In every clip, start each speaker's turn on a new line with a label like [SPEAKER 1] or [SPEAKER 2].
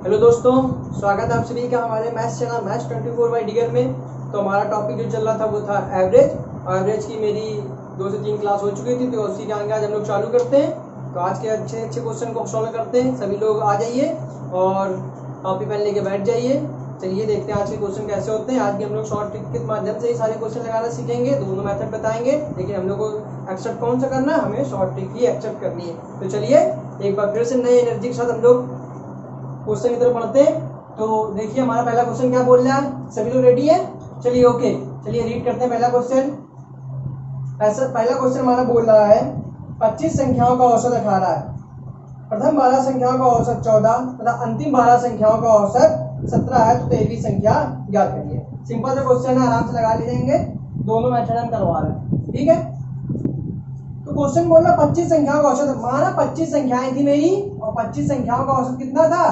[SPEAKER 1] Hello दोस्तों, स्वागत है आप सभी का हमारे मैथ्स चैनल मैथ्स 24/DGR में। तो हमारा टॉपिक जो चल रहा था वो था एवरेज। एवरेज की मेरी 2 से 3 क्लास हो चुकी थी, तो उसी के आगे आज हम लोग चालू करते हैं। तो आज के अच्छे अच्छे क्वेश्चन को सॉल्व करते हैं। सभी लोग आ जाइए और कॉपी पेन लेके बैठ जाइए। चलिए देखते हैं आज के क्वेश्चन कैसे होते हैं। आज भी हम लोग शॉर्ट ट्रिक के माध्यम से ही सारे क्वेश्चन लगाना सीखेंगे। दोनों मेथड बताएंगे, लेकिन हम लोग को एक्सेप्ट कौन सा करना है, हमें शॉर्ट ट्रिक ही एक्सेप्ट करनी है। तो चलिए एक बार फिर से नई एनर्जी के साथ हम लोग क्वेश्चन की तरफ बढ़ते हैं। तो देखिए हमारा पहला क्वेश्चन क्या बोल रहा है, सभी लोग रेडी है? चलिए ओके, चलिए रीड करते हैं पहला क्वेश्चन। ऐसा पहला क्वेश्चन हमारा बोल रहा है 25 संख्याओं का औसत 18 है, प्रथम 12 संख्याओं का औसत 14 तथा अंतिम 12 संख्याओं का औसत 17 है, तो 13वीं संख्या ज्ञात करिए। सिंपल सा क्वेश्चन है, आराम से लगा लेंगे। दोनों मेथड हम करवा रहे हैं, ठीक है। तो क्वेश्चन बोल रहा 25 संख्याओं का औसत, माना 25 संख्याएं थी मेरी और 25 संख्याओं का औसत कितना था?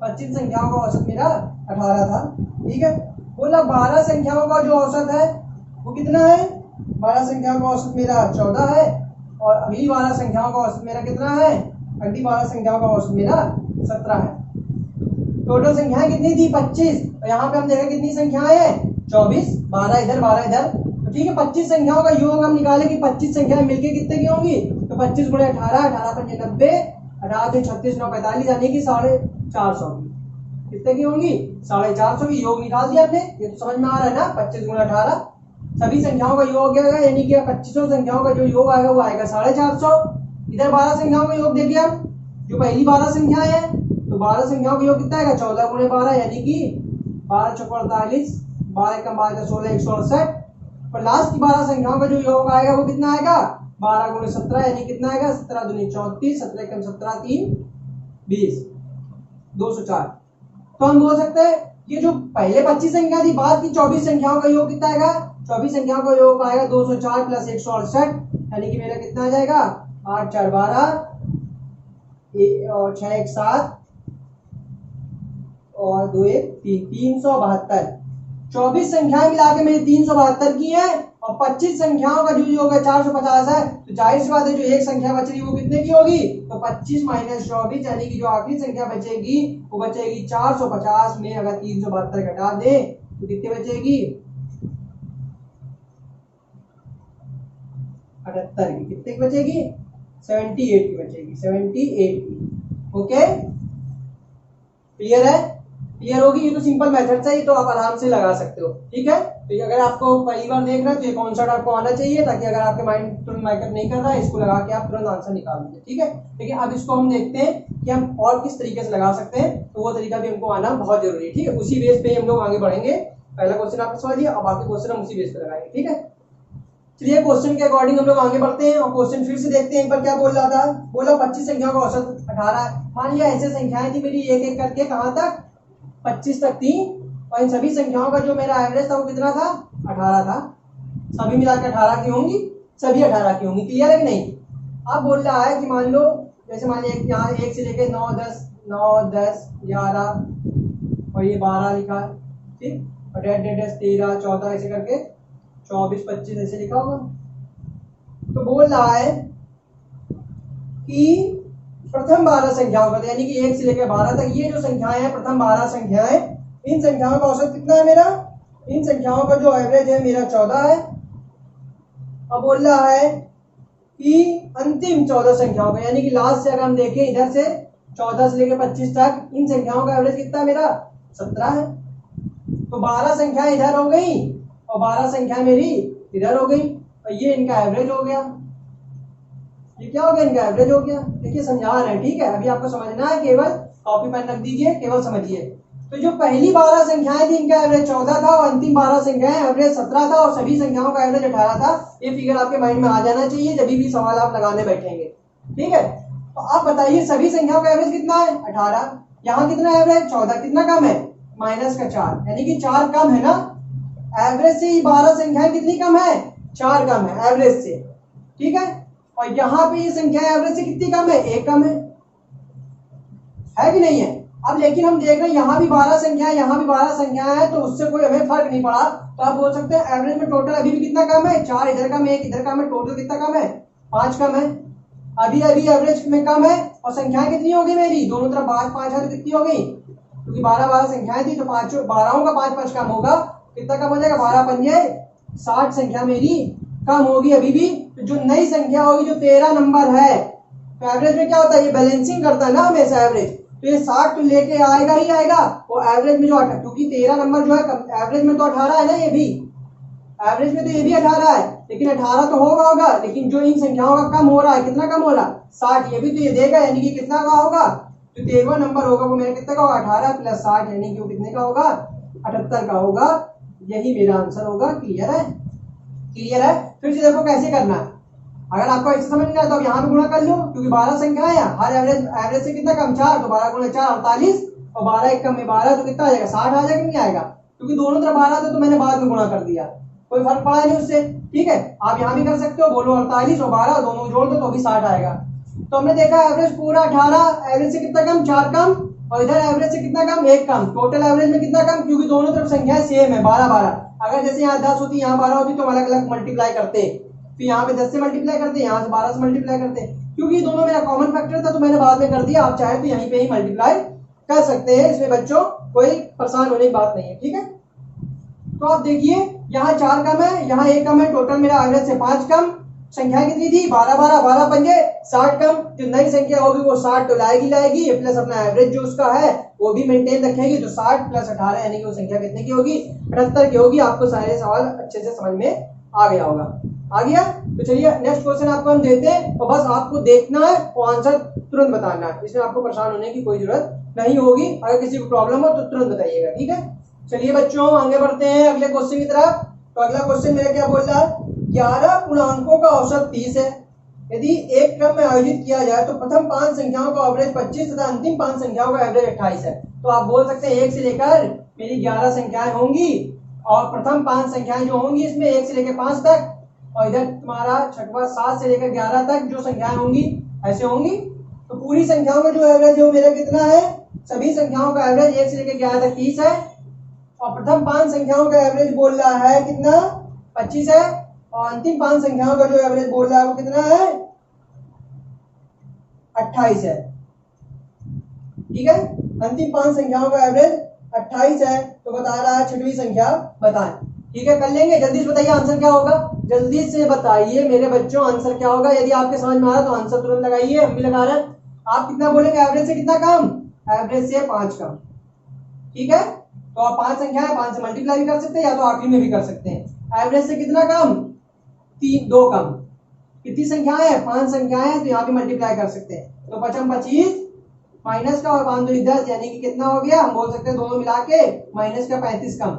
[SPEAKER 1] 25 संख्याओं का औसत मेरा 18 था, ठीक है। बोला 12 संख्याओं का जो औसत है वो कितना है? 12 संख्याओं का औसत मेरा 14 है और अगली 12 संख्याओं का औसत मेरा कितना है? अगली 12 संख्याओं का औसत मेरा 17 है। टोटल संख्याएं कितनी थी? 25। और यहाँ पे हम देखें कितनी संख्याएं हैं? 24। 12 इधर 12 इधर, तो ठीक है। 25 संख्याओं का योग हम निकाले कि 25 संख्याएं मिलके कितने की होंगी? तो 25 गुणे 18, 18 पंजे 90, 18 36 9 45, यानी कि 450 की। कितने की होंगी? 450 की। योग निकाल दिया हमने, ये तो समझ में आ रहा है ना। 25 गुणे 18 सभी संख्याओं का योग क्या आएगा, यानी कि 25 संख्याओं का जो योग आएगा वो आएगा 450। इधर 12 संख्याओं का योग देखिए हम, जो पहली 12 संख्याएं हैं, तो 12 संख्याओं का योग कितना आएगा? 14 गुणे 12, यानी कि 12 चौक 48, 12 कम 12 16 168। पर लास्ट की 12 संख्याओं का जो योग आएगा वो कितना आएगा? 12 गुणे 17, यानी कितना आएगा? 17 दूनी 34, 17 कम 17 3 20, 204। तो हम बोल सकते हैं ये जो पहले 25 संख्या थी, बाद की 24 संख्याओं का योग कितना आएगा? 24 संख्याओं का योग आएगा 204 प्लस 168, यानी कि मेरा कितना आ जाएगा? 8 4 12 और 6 1 7 और 2 1 3, 372। 24 संख्याएं मिला के मेरी 372 की है और 25 संख्याओं का जो योग है 450 है। तो जाहिर सी बात है जो एक संख्या बच रही है वो कितने की होगी? तो 25 माइनस 24, यानी कि जो आखिरी संख्या बचेगी वो बचेगी 450 में। अगर 372 घटा दे तो कितनी बचेगी? 78 की। कितने की बचेगी? 78 की बचेगी, 78 की। ओके, क्लियर है? क्लियर होगी। ये तो सिंपल मेथड है, ये तो आप आराम से लगा सकते हो, ठीक है। तो अगर आपको पहली बार देख रहे हो तो ये कॉन्सेप्ट आपको आना चाहिए, ताकि अगर आपके माइंड तुरंत माइकअप नहीं कर रहा है, इसको लगा के आप तुरंत आंसर निकाल लीजिए, ठीक है। लेकिन अब इसको हम देखते हैं कि हम और किस तरीके से लगा सकते हैं, तो वो तरीका भी हमको आना बहुत जरूरी है, ठीक है। उसी बेस पे हम लोग आगे बढ़ेंगे। पहला क्वेश्चन आपने समझ लिया, अब बाकी क्वेश्चन हम उसी बेस पे लगाएंगे, ठीक है। चलिए क्वेश्चन के अकॉर्डिंग हम लोग आगे बढ़ते हैं और क्वेश्चन फिर से देखते हैं। एक बार क्या बोल रहा था? बोला 25 संख्याओं का औसत 18 है। मान लिया ऐसे संख्याएं थी मेरी एक एक करके कहां तक? 25 तक थी, और इन सभी संख्याओं का जो मेरा एवरेज था वो कितना था? 18 था। सभी मिलाकर 18 की होंगी, सभी 18 की होंगी। क्लियर है कि नहीं? अब बोल रहा है कि मान लो, जैसे मान लिया यहाँ 1 से लेके 9 10 11 और ये 12 लिखा है, ठीक। और डेट 13 14 ऐसे करके 24 25 ऐसे लिखा होगा। तो बोल रहा है कि प्रथम 12 संख्याओं का, यानी कि 1 से लेकर 12 तक ये जो संख्याएं हैं, प्रथम 12 संख्याएं, इन संख्याओं का औसत कितना है मेरा? इन संख्याओं का जो एवरेज है मेरा 14 है। अब बोल रहा है कि अंतिम 14 संख्याओं का, यानी कि लास्ट से अगर हम देखें इधर से 14 से लेकर 25 तक, इन संख्याओं का एवरेज कितना मेरा? 17 है। तो 12 संख्याएं इधर हो गई और 12 संख्याएं मेरी इधर हो गई, और ये इनका एवरेज हो गया। ये क्या हो गया? इनका एवरेज हो गया। देखिए समझा रहे हैं, ठीक है। अभी आपको समझना है, केवल कॉपी पेन रख दीजिए, केवल समझिए। तो जो पहली 12 संख्याएं थी इनका एवरेज 14 था और अंतिम 12 संख्याएं एवरेज 17 था और सभी संख्याओं का एवरेज 18 था। ये फिगर आपके माइंड में आ जाना चाहिए जब भी सवाल आप लगाने बैठेंगे, ठीक है। तो आप बताइए सभी संख्याओं का एवरेज कितना है? 18। यहाँ कितना एवरेज? 14। कितना कम है? माइनस का 4, यानी कि 4 कम है ना। एवरेज से 12 संख्याएं कितनी कम है? 4 कम है एवरेज से, ठीक है। और यहाँ पे ये संख्या एवरेज से कितनी कम है? 1 कम है कि नहीं है? अब लेकिन हम देख रहे हैं यहाँ भी 12 संख्या है, यहाँ भी 12 संख्या है, तो उससे कोई हमें फर्क नहीं पड़ा। तो आप बोल सकते हैं एवरेज में टोटल अभी भी कितना कम है? 4 इधर कम है, 1 इधर कम है, टोटल कितना कम है? 5 कम है। अभी अभी एवरेज में कम है और संख्याएं कितनी हो गई मेरी? दोनों तरफ 5 5 है, तो कितनी हो गई? क्योंकि 12 संख्याएं थी तो 12 का 5 कम होगा, कितना कम हो जाएगा, 12 पंजे 60 संख्या मेरी कम होगी अभी भी। तो जो नई संख्या होगी जो 13 नंबर है, तो एवरेज में क्या होता है, ये बैलेंसिंग करता है ना हमेशा एवरेज, तो ये 60 तो लेके आएगा ही आएगा। और एवरेज में जो क्योंकि 13 नंबर जो है एवरेज में तो 18 है ना, ये भी एवरेज में तो ये भी 18 है, लेकिन 18 तो होगा, लेकिन जो इन संख्याओं का कम हो रहा है, कितना कम हो रहा है, 60, ये भी तो ये देगा, यानी कि कितना का होगा, जो 13वां नंबर होगा वो मेरा कितना का होगा, 18 प्लस 60, यानी कि वो कितने का होगा, 78 का होगा। यही मेरा आंसर होगा। क्लियर है, क्लियर है। फिर से देखो कैसे करना है, अगर आपको ऐसे समझ नहीं आया तो अब यहाँ पे गुणा कर लो, क्योंकि 12 संख्या है, हर एवरेज से कितना कम, 4, तो 12 गुणा 4 48, और 12 एक कम में 12, तो कितना आ जाएगा, 60 आ जाएगा, नहीं आएगा, क्योंकि दोनों तरफ 12 था तो मैंने बाद में गुणा कर दिया, कोई फर्क पड़ा नहीं उससे। ठीक है, आप यहाँ भी कर सकते हो, बोलो 48 और 12 दोनों जोड़ दो तो भी 60 आएगा। तो हमने देखा एवरेज पूरा 18, एवरेज से कितना कम, 4 कम, और इधर एवरेज से कितना कम, 1 कम, टोटल एवरेज में कितना कम, क्योंकि दोनों तरफ संख्या सेम है, 12 12। अगर जैसे यहाँ 10 होती, यहाँ 12 होती तो अलग अलग मल्टीप्लाई करते, फिर यहाँ पे 10 से मल्टीप्लाई करते, यहाँ से 12 से मल्टीप्लाई करते, क्योंकि दोनों मेरा कॉमन फैक्टर था तो मैंने बाद में कर दिया। आप चाहे तो यहीं पे ही मल्टीप्लाई कर सकते हैं, इसमें बच्चों कोई परेशान होने की बात नहीं है। ठीक है, तो आप देखिए यहाँ 4 कम है, यहाँ 1 कम है, टोटल मेरा एवरेज से 5 कम। संख्या कितनी थी, 12 12, 12 पंजे 60 कम। जो नई संख्या होगी वो 60 तो लाएगी, प्लस अपना एवरेज जो उसका है वो भी मेंटेन रखेगी, तो 60 प्लस 18 यानी कि वो संख्या कितने की होगी, 78 की होगी। आपको सारे सवाल अच्छे से समझ में आ गया होगा, आ गया। तो चलिए नेक्स्ट क्वेश्चन आपको हम देते हैं, और बस आपको देखना है और आंसर तुरंत बताना है, इसमें आपको परेशान होने की कोई जरूरत नहीं होगी। अगर किसी को प्रॉब्लम हो तो तुरंत बताइएगा। ठीक है, चलिए बच्चों आगे बढ़ते हैं अगले क्वेश्चन की तरफ। तो अगला क्वेश्चन मेरा क्या बोल रहा है, 11 पूर्णांकों का औसत 30 है। यदि एक क्रम में आयोजित किया जाए तो प्रथम 5 संख्याओं का एवरेज 25 तथा अंतिम 5 संख्याओं का एवरेज 28 है। तो आप बोल सकते हैं 1 से लेकर मेरी 11 संख्याएं होंगी, और प्रथम 5 संख्याएं जो होंगी इसमें 1 से लेकर 5 तक, और इधर तुम्हारा छठवा 7 से लेकर 11 तक जो संख्याएं होंगी ऐसे होंगी। तो पूरी संख्याओं का जो एवरेज है वो मेरा कितना है, सभी संख्याओं का एवरेज 1 से लेकर 11 तक 30 है, और प्रथम 5 संख्याओं का एवरेज बोल रहा है कितना, 25 है, और अंतिम 5 संख्याओं का जो एवरेज बोल रहा है वो कितना है, 28 है। ठीक है, अंतिम 5 संख्याओं का एवरेज 28 है, तो बता रहा है छठवीं संख्या बताएं। ठीक है, कर लेंगे, जल्दी से बताइए आंसर क्या होगा, जल्दी से बताइए मेरे बच्चों आंसर क्या होगा। यदि आपके समझ में आ रहा तो आंसर तुरंत लगाइए, हम भी लगा रहे हैं। आप कितना बोलेंगे, एवरेज से कितना कम, एवरेज से 5 कम। ठीक है, तो आप 5 संख्या है, 5 से मल्टीप्लाई भी कर सकते हैं, या तो आखिरी में भी कर सकते हैं। एवरेज से कितना कम, 2 कम। कितनी संख्याएं हैं, 5 संख्याएं हैं, तो यहाँ भी मल्टीप्लाई कर सकते हैं। तो 5 25 माइनस का और 5 2 10, यानी कि कितना हो गया, हम बोल सकते हैं दोनों मिला के माइनस का 35 कम,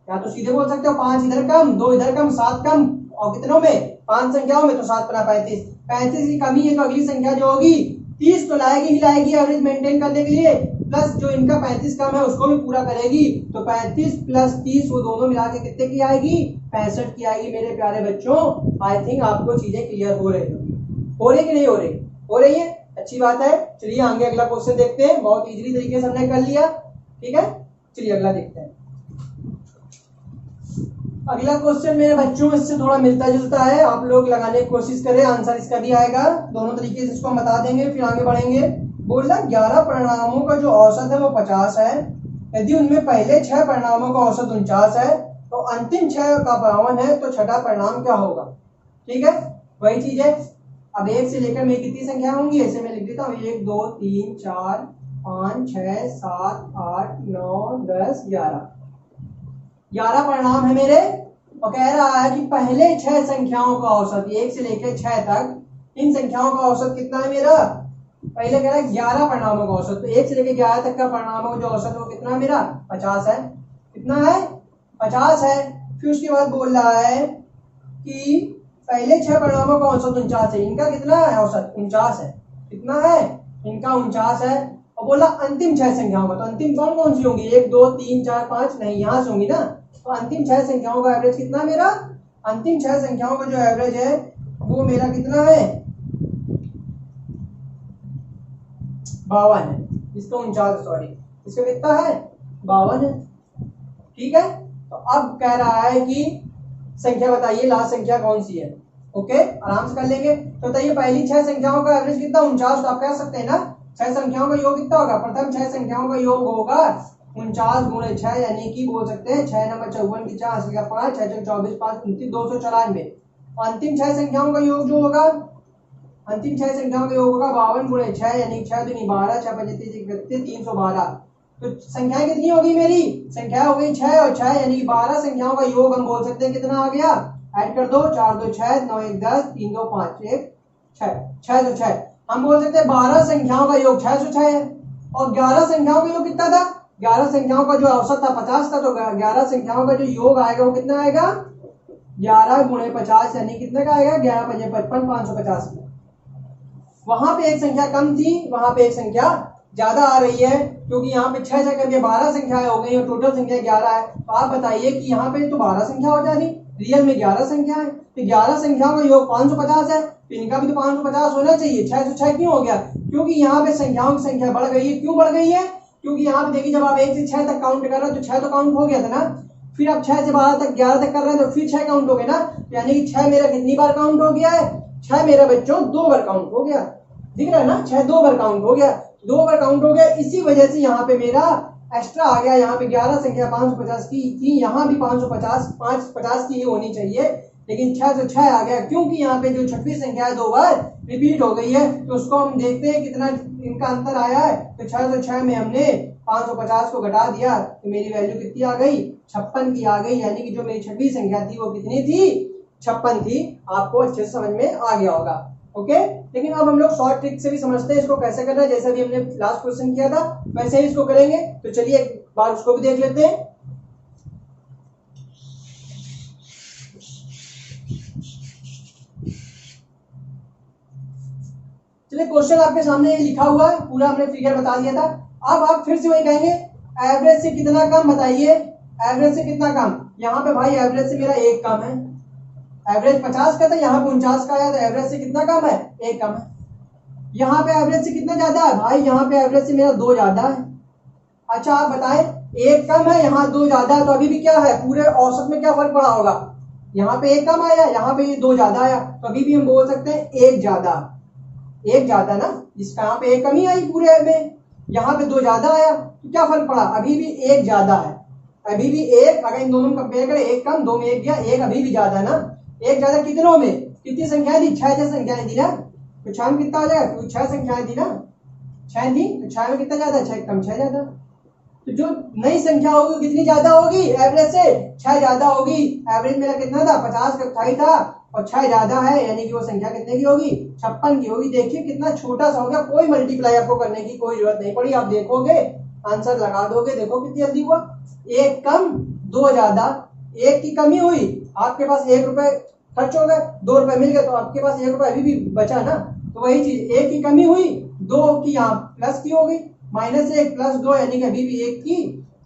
[SPEAKER 1] या तो सीधे बोल सकते हो 5 इधर कम 2 इधर कम 7 कम, और कितनों में, 5 संख्याओं में, तो 7 बना 35। 35 की कमी है तो अगली संख्या जो होगी 30 तो लाएगी ही लाएगी एवरेज मेंटेन करने के लिए, प्लस जो इनका 35 कम है उसको भी पूरा करेगी, तो 35 प्लस 30 वो दोनों मिला के कितने की आएगी, 65 की आएगी। मेरे प्यारे बच्चों आई थिंक आपको चीजें क्लियर हो रही होगी, हो रही कि नहीं हो रही, हो रही है, अच्छी बात है। चलिए आगे अगला क्वेश्चन देखते हैं, बहुत इजीली तरीके से हमने कर लिया। ठीक है, चलिए अगला देखते हैं। अगला क्वेश्चन मेरे बच्चों इससे थोड़ा मिलता जुलता है, आप लोग लगाने की कोशिश करें, आंसर इसका भी आएगा, दोनों तरीके से इसको हम बता देंगे फिर आगे बढ़ेंगे। बोल रहा 11 परिणामों का जो औसत है वो 50 है, यदि उनमें पहले 6 परिणामों का औसत 49 है तो अंतिम 6 का 52 है, तो छठा परिणाम क्या होगा। ठीक है, वही चीज है। अब 1 से लेकर मेरी कितनी संख्या होंगी, ऐसे मैं लिख देता हूँ 1 2 3 4 5 6 7 8 9 10 11 परिणाम है मेरे, और कह रहा है कि पहले 6 संख्याओं का औसत 1 से लेकर 6 तक, इन संख्याओं का औसत कितना है मेरा, पहले कह रहा है 11 परिणामों का औसत, तो 1 से लेकर 11 तक का परिणामों का जो औसत है वो कितना है मेरा, 50 है। कितना है, 50 है। फिर उसके बाद बोल रहा है कि पहले 6 परिणामों का औसत 49 है, इनका कितना है औसत 49 है, कितना है, इनका 49 है। और बोला अंतिम 6 संख्याओं का, तो अंतिम कौन कौन सी होंगी, 1 2 3 4 5 नहीं, यहाँ से होंगी ना, तो अंतिम 6 संख्याओं का एवरेज कितना मेरा, अंतिम 6 संख्याओं का जो एवरेज है वो मेरा कितना है, 52 है, इसका 49 सॉरी, इसका कितना है 52 है। ठीक है, तो अब कह रहा है कि संख्या बताइए लास्ट संख्या कौन सी है। ओके, आराम से कर लेंगे। तो बताइए पहली 6 संख्याओं का एवरेज कितना, 49, तो आप कह सकते हैं ना छह संख्याओं का योग कितना होगा? प्रथम छह संख्याओं का योग होगा 49 गुणे 6, यानी कि बोल सकते हैं 6 नंबर 54 की 4 का 5, 6 6 24 5 29 294। अंतिम छह संख्याओं का योग जो होगा, अंतिम छह संख्याओं का योग होगा 52 गुणे 6, यानी 6 दूनी 12, 6 पंजे 31 312। तो संख्याएं कितनी होगी मेरी? संख्या हो गई 6 और 6, यानी कि 12 संख्याओं का योग हम बोल सकते हैं कितना आ गया? ऐड कर दो, 4 2 6 9 1 10 3 2 5 1 6, 6 2 6। हम बोल सकते हैं 12 संख्याओं का योग 606 है। और 11 संख्याओं का योग कितना था? 11 संख्याओं का जो औसत था 50 था, तो 11 संख्याओं का जो योग आएगा वो कितना आएगा? 11 गुणे 50, यानी कितने का आएगा? 11 पंजे 55 550। वहां पे एक संख्या कम थी, वहां पे एक संख्या ज्यादा आ रही है, क्योंकि यहाँ पे 6 6 करके 12 संख्याएं हो गई और टोटल संख्या 11 है। तो आप बताइए कि यहाँ पे तो 12 संख्या हो जाती, रियल में 11 संख्या है, तो 11 संख्याओं का योग 550 है, तो इनका भी तो 550 होना चाहिए। 606 क्यों हो गया? क्योंकि यहाँ पे संख्याओं की संख्या बढ़ गई है। क्यों बढ़ गई है? क्योंकि यहाँ पे देखिए, जब आप 1 से 6 तक काउंट कर रहे हो तो 6 तो काउंट हो गया था ना, फिर आप 6 से 12 तक 11 तक कर रहे हैं तो फिर 6 काउंट हो गया ना, यानी कि 6 मेरा कितनी बार काउंट हो गया है? 6 मेरा बच्चों 2 बार काउंट हो गया। दिख रहा है ना, 6 2 बार काउंट हो गया, 2 बार काउंट हो गया। इसी वजह से यहाँ पे मेरा एक्स्ट्रा आ गया। यहाँ पे 11 संख्या 550 की थी, यहाँ भी 550 की ही होनी चाहिए, लेकिन 606 आ गया, क्योंकि यहाँ पे जो छठवीं संख्या है 2 बार रिपीट हो गई है। तो उसको हम देखते हैं कितना इनका अंतर आया है। तो 606 में हमने 550 को घटा दिया, तो मेरी वैल्यू कितनी आ गई? 56 की आ गई, यानी कि जो मेरी छठवीं संख्या थी वो कितनी थी? 56 थी। आपको अच्छे से समझ में आ गया होगा। ओके, लेकिन अब हम लोग शॉर्ट ट्रिक से भी समझते हैं इसको कैसे करना है। जैसे भी हमने लास्ट क्वेश्चन किया था वैसे ही इसको करेंगे। तो चलिए एक बार उसको भी देख लेते हैं। चलिए, क्वेश्चन आपके सामने ये लिखा हुआ है, पूरा हमने फिगर बता दिया था। अब आप फिर से वही कहेंगे, एवरेज से कितना कम बताइए, एवरेज से कितना कम। यहाँ पे भाई एवरेज से मेरा 1 कम है, एवरेज 50 का था, यहाँ पे 49 का आया, तो एवरेज से कितना कम है? 1 कम है। यहाँ पे एवरेज से कितना ज्यादा है भाई? यहाँ पे एवरेज से मेरा 2 ज्यादा है। अच्छा आप बताएं, 1 कम है, यहाँ 2 ज्यादा है, तो अभी भी क्या है? पूरे औसत में क्या फर्क पड़ा होगा? यहाँ पे 1 कम आया, यहाँ पे 2 ज्यादा आया, तो अभी भी हम बोल सकते हैं 1 ज्यादा। 1 ज्यादा ना, इसका यहाँ पे 1 कमी आई पूरे में, यहाँ पे 2 ज्यादा आया, तो क्या फर्क पड़ा? अभी भी 1 ज्यादा है, अभी भी 1। अगर इन दोनों में कंपेयर करें, 1 कम 2 में 1 गया, 1 अभी भी ज्यादा है ना। 1 ज्यादा कितनों में? कितनी संख्याएं थी? 6 संख्याएं थी ना, तो 6 में कितना हो जाएगा? क्योंकि 6 संख्याएं थी ना, 6 थी, तो 6 में कितना ज्यादा? 6 कम 6 ज्यादा। तो जो नई संख्या होगी कितनी ज्यादा होगी? एवरेज से 6 ज्यादा होगी। एवरेज मेरा कितना था? 50 का था और 6 ज्यादा है, यानी कि वो संख्या कितने की होगी? 56 की होगी। देखिए कितना छोटा सा हो गया, कोई मल्टीप्लाई आपको करने की कोई जरूरत नहीं पड़ी। आप देखोगे, आंसर लगा दोगे। देखो कितनी जल्दी हुआ, 1 कम 2 ज्यादा। 1 की कमी हुई, आपके पास 1 रुपए खर्च हो गए, 2 रुपए मिल गए, तो आपके पास 1 रुपए अभी भी बचा ना। तो वही चीज, 1 की कमी हुई, 2 की यहाँ प्लस की हो गई, -1 + 2, यानी कि अभी भी 1 की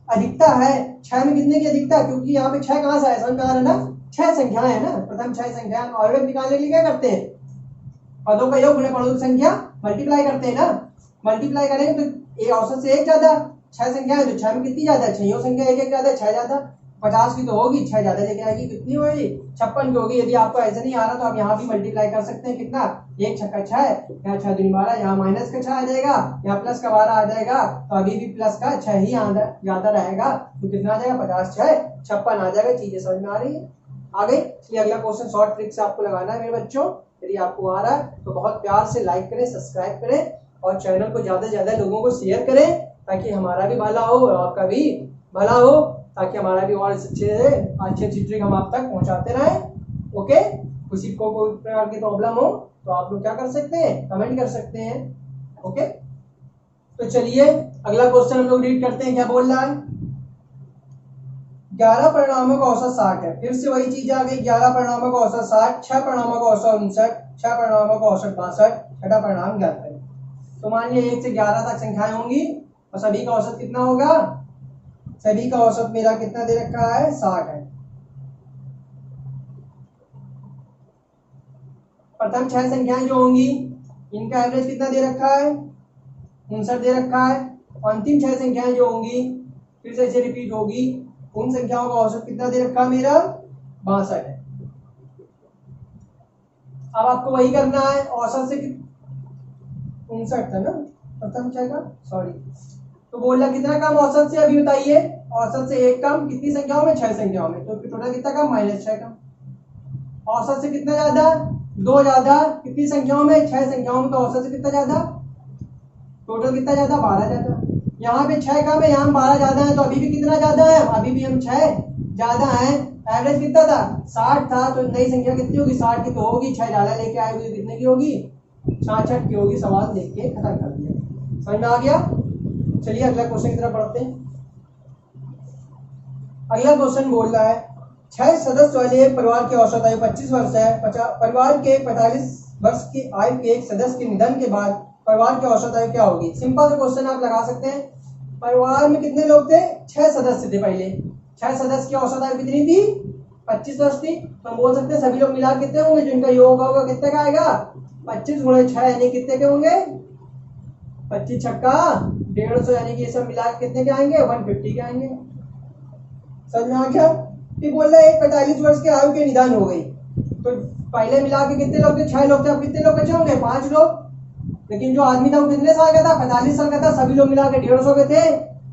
[SPEAKER 1] अधिकता है। 6 में कितने की अधिकता? क्योंकि यहाँ पे 6 कहां से आया? समझ में आ रहा है ना, 6 संख्याएं है ना, प्रथम 6 संख्या। ऑर्डर निकालने के लिए क्या करते हैं? पदों का योग गुणे पदों की संख्या, मल्टीप्लाई करते हैं ना। मल्टीप्लाई करेंगे तो ये औसत से 1 ज्यादा। 6 संख्या है तो 6 में कितनी ज्यादा? 6 संख्या 1 1 ज्यादा, 6 ज्यादा। 50 की तो होगी, 6 ज्यादा लेके आएगी, कितनी होगी? 56 की होगी। यदि आपको ऐसे नहीं आ रहा तो आप यहाँ भी मल्टीप्लाई कर सकते हैं। कितना? 1 छक्का 6, यहाँ 6 दूनी 12, यहाँ माइनस का 6 आ जाएगा, यहाँ प्लस का 12 आ जाएगा, तो अभी भी प्लस का 6 ही ज्यादा रहेगा, तो कितना आ जाएगा? 50 6 56 आ जाएगा। चीजें समझ में आ रही है? आ गई? इसलिए अगला क्वेश्चन शॉर्ट ट्रिक से आपको लगाना है मेरे बच्चों। यदि आपको आ रहा है तो बहुत प्यार से लाइक करें, सब्सक्राइब करें और चैनल को ज्यादा से ज्यादा लोगों को शेयर करें, ताकि हमारा भी भला हो और आपका भी भला हो, ताकि हमारा भी और अच्छी ट्रिक हम आप तक पहुंचाते रहें। ओके, किसी को कोई प्रकार की प्रॉब्लम हो तो आप लोग क्या कर सकते हैं? कमेंट कर सकते हैं। ओके, तो चलिए अगला क्वेश्चन हम लोग रीड करते हैं। क्या बोल रहा है? 11 परिणामों का औसत 60 है। फिर से वही चीज आ गई, 11 परिणामों का औसत 60, 6 परिणामों का औसत 59, 6 परिणामों का औसत 62, छठा परिणाम ज्ञात करें। तो मान लिया 1 से 11 तक संख्याएं होंगी और सभी का औसत कितना होगा? सभी का औसत मेरा कितना दे रखा है? 60 है। प्रथम 6 संख्याएं जो होंगी इनका एवरेज कितना दे रखा है? 59 दे रखा है। अंतिम 6 संख्याएं जो होंगी फिर से ऐसे रिपीट होगी, उन संख्याओं का औसत कितना दे रखा है मेरा? 62 है। अब आपको वही करना है, औसत से 59 था ना, प्रथम छह का सॉरी, तो बोल रहा कितना कम औसत से, अभी बताइए औसत से एक कम कितनी संख्याओं में, 6 संख्याओं में, तो टोटल कितना कम, -6 कम। औसत से कितना ज्यादा, 2 ज्यादा, कितनी संख्याओं में, 6 संख्याओं में, तो औसत से कितना ज्यादा, टोटल कितना ज्यादा, 12 ज्यादा। यहाँ पे 6 कम है, यहाँ 12 ज्यादा है, तो अभी भी कितना ज्यादा है, अभी भी हम 6 ज्यादा है। एवरेज कितना था, 60 था, तो नई संख्या कितनी होगी, 60 की तो होगी, 6 ज्यादा लेके आएगी तो कितने की होगी, 66 की होगी। सवाल देख के खत्म कर दिया, समझ में आ गया। चलिए अगला क्वेश्चन की तरफ बढ़ते हैं। अगला क्वेश्चन बोल रहा है 6 सदस्य वाले एक परिवार की औसत आयु 25 वर्ष है। परिवार के 45 वर्ष की आयु के एक सदस्य के निधन के बाद परिवार की औसत आयु क्या होगी। सिंपल सा क्वेश्चन आप लगा सकते हैं। परिवार में कितने लोग थे, 6 सदस्य थे। पहले 6 सदस्य की औसत आयु कितनी थी, 25 वर्ष थी। तो हम बोल सकते हैं सभी लोग मिला कितने होंगे, जिनका योग होगा कितने का आएगा, 25 गुणे 6 यानी कितने के होंगे, 25 छक्का 150, यानी कि ये सब मिला कितने के आएंगे, 150 के आएंगे। समझ में आ गया। फिर बोल रहा है 45 वर्ष के आयु के निदान हो गई, तो पहले मिला के कितने लोग थे, 6 लोग थे, अब कितने लोग बचे होंगे, 5 लोग। लेकिन जो आदमी था वो कितने साल का था, 45 साल का था, सभी लोग मिला के 150 के थे।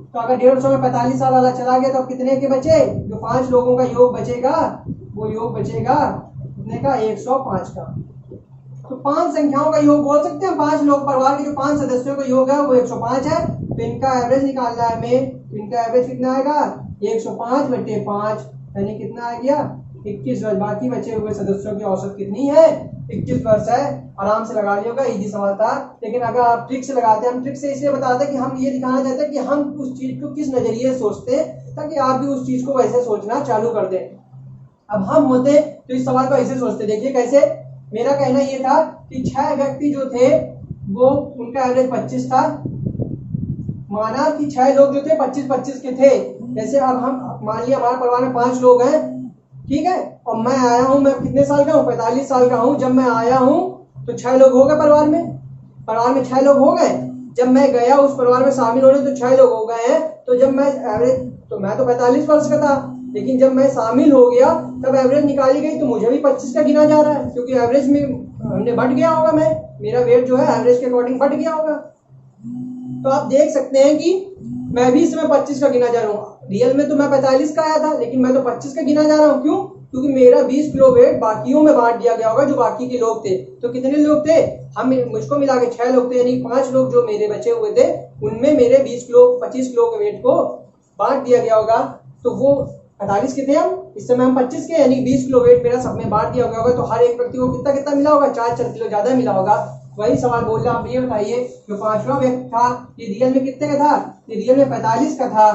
[SPEAKER 1] तो अगर 150 में 45 साल वाला चला गया तो कितने के बचे, जो 5 लोगों का योग बचेगा वो योग बचेगा कितने का, 105 का। तो 5 संख्याओं का योग बोल सकते हैं। 5 लोग, परिवार के जो 5 सदस्यों का योग है वो 105 है। तो इनका एवरेज निकालना है हमें, तो इनका एवरेज कितना आएगा, 105 बटे 5 यानी कितना आ गया, 21 वर्ष। बाकी बचे हुए सदस्यों की औसत कितनी है, 21 वर्ष है। आराम से लगा लियोगा, इजी सवाल था। लेकिन अगर आप ट्रिक से लगाते हैं, हम ट्रिक से इसलिए बताते हैं कि हम ये दिखाना चाहते हैं कि हम उस चीज को किस नजरिए से सोचते हैं, ताकि आप भी उस चीज को वैसे सोचना चालू कर दें। अब हम होते तो इस सवाल को ऐसे सोचते, देखिए कैसे। मेरा कहना ये था कि 6 व्यक्ति जो थे वो उनका एवरेज 25 था। माना कि 6 लोग जो थे 25-25 के थे। जैसे अब हम मान लिया हमारे परिवार में 5 लोग हैं, ठीक है, और मैं आया हूं, मैं कितने साल का हूं, 45 साल का हूं। जब मैं आया हूं तो 6 लोग हो गए परिवार में 6 लोग हो गए। जब मैं गया उस परिवार में शामिल होने तो 6 लोग हो गए हैं। तो जब मैं एवरेज, तो मैं तो 45 वर्ष का था, लेकिन जब मैं शामिल हो गया तब एवरेज निकाली गई तो मुझे भी 25 का गिना जा रहा है, क्योंकि एवरेज में हमने बढ़ गया होगा, मेरा वेट जो है एवरेज के अकॉर्डिंग बढ़ गया होगा। तो आप देख सकते हैं कि मैं भी इसमें 25 का गिना जा रहा हूँ। रियल में तो मैं 45 का आया था, लेकिन मैं तो 25 का गिना जा रहा हूँ। क्यों, क्योंकि मेरा 20 किलो वेट बाकियों में बांट दिया गया होगा, जो बाकी के लोग थे। तो कितने लोग थे, हम मुझको मिला के 6 लोग थे, यानी 5 लोग जो मेरे बचे हुए थे उनमें मेरे 20 किलो 25 किलो के वेट को बांट दिया गया होगा। तो वो 45 के थे हम, इस समय हम 25 के, यानी 20 किलो वेट मेरा सब में बांट दिया गया होगा। तो हर एक व्यक्ति को कितना कितना मिला होगा, 4-4 किलो ज्यादा मिला होगा। वही सवाल बोल रहा, आप ये बताइए जो 5वां व्यक्ति था ये रियल में कितने का था, ये रियल में 45 का था,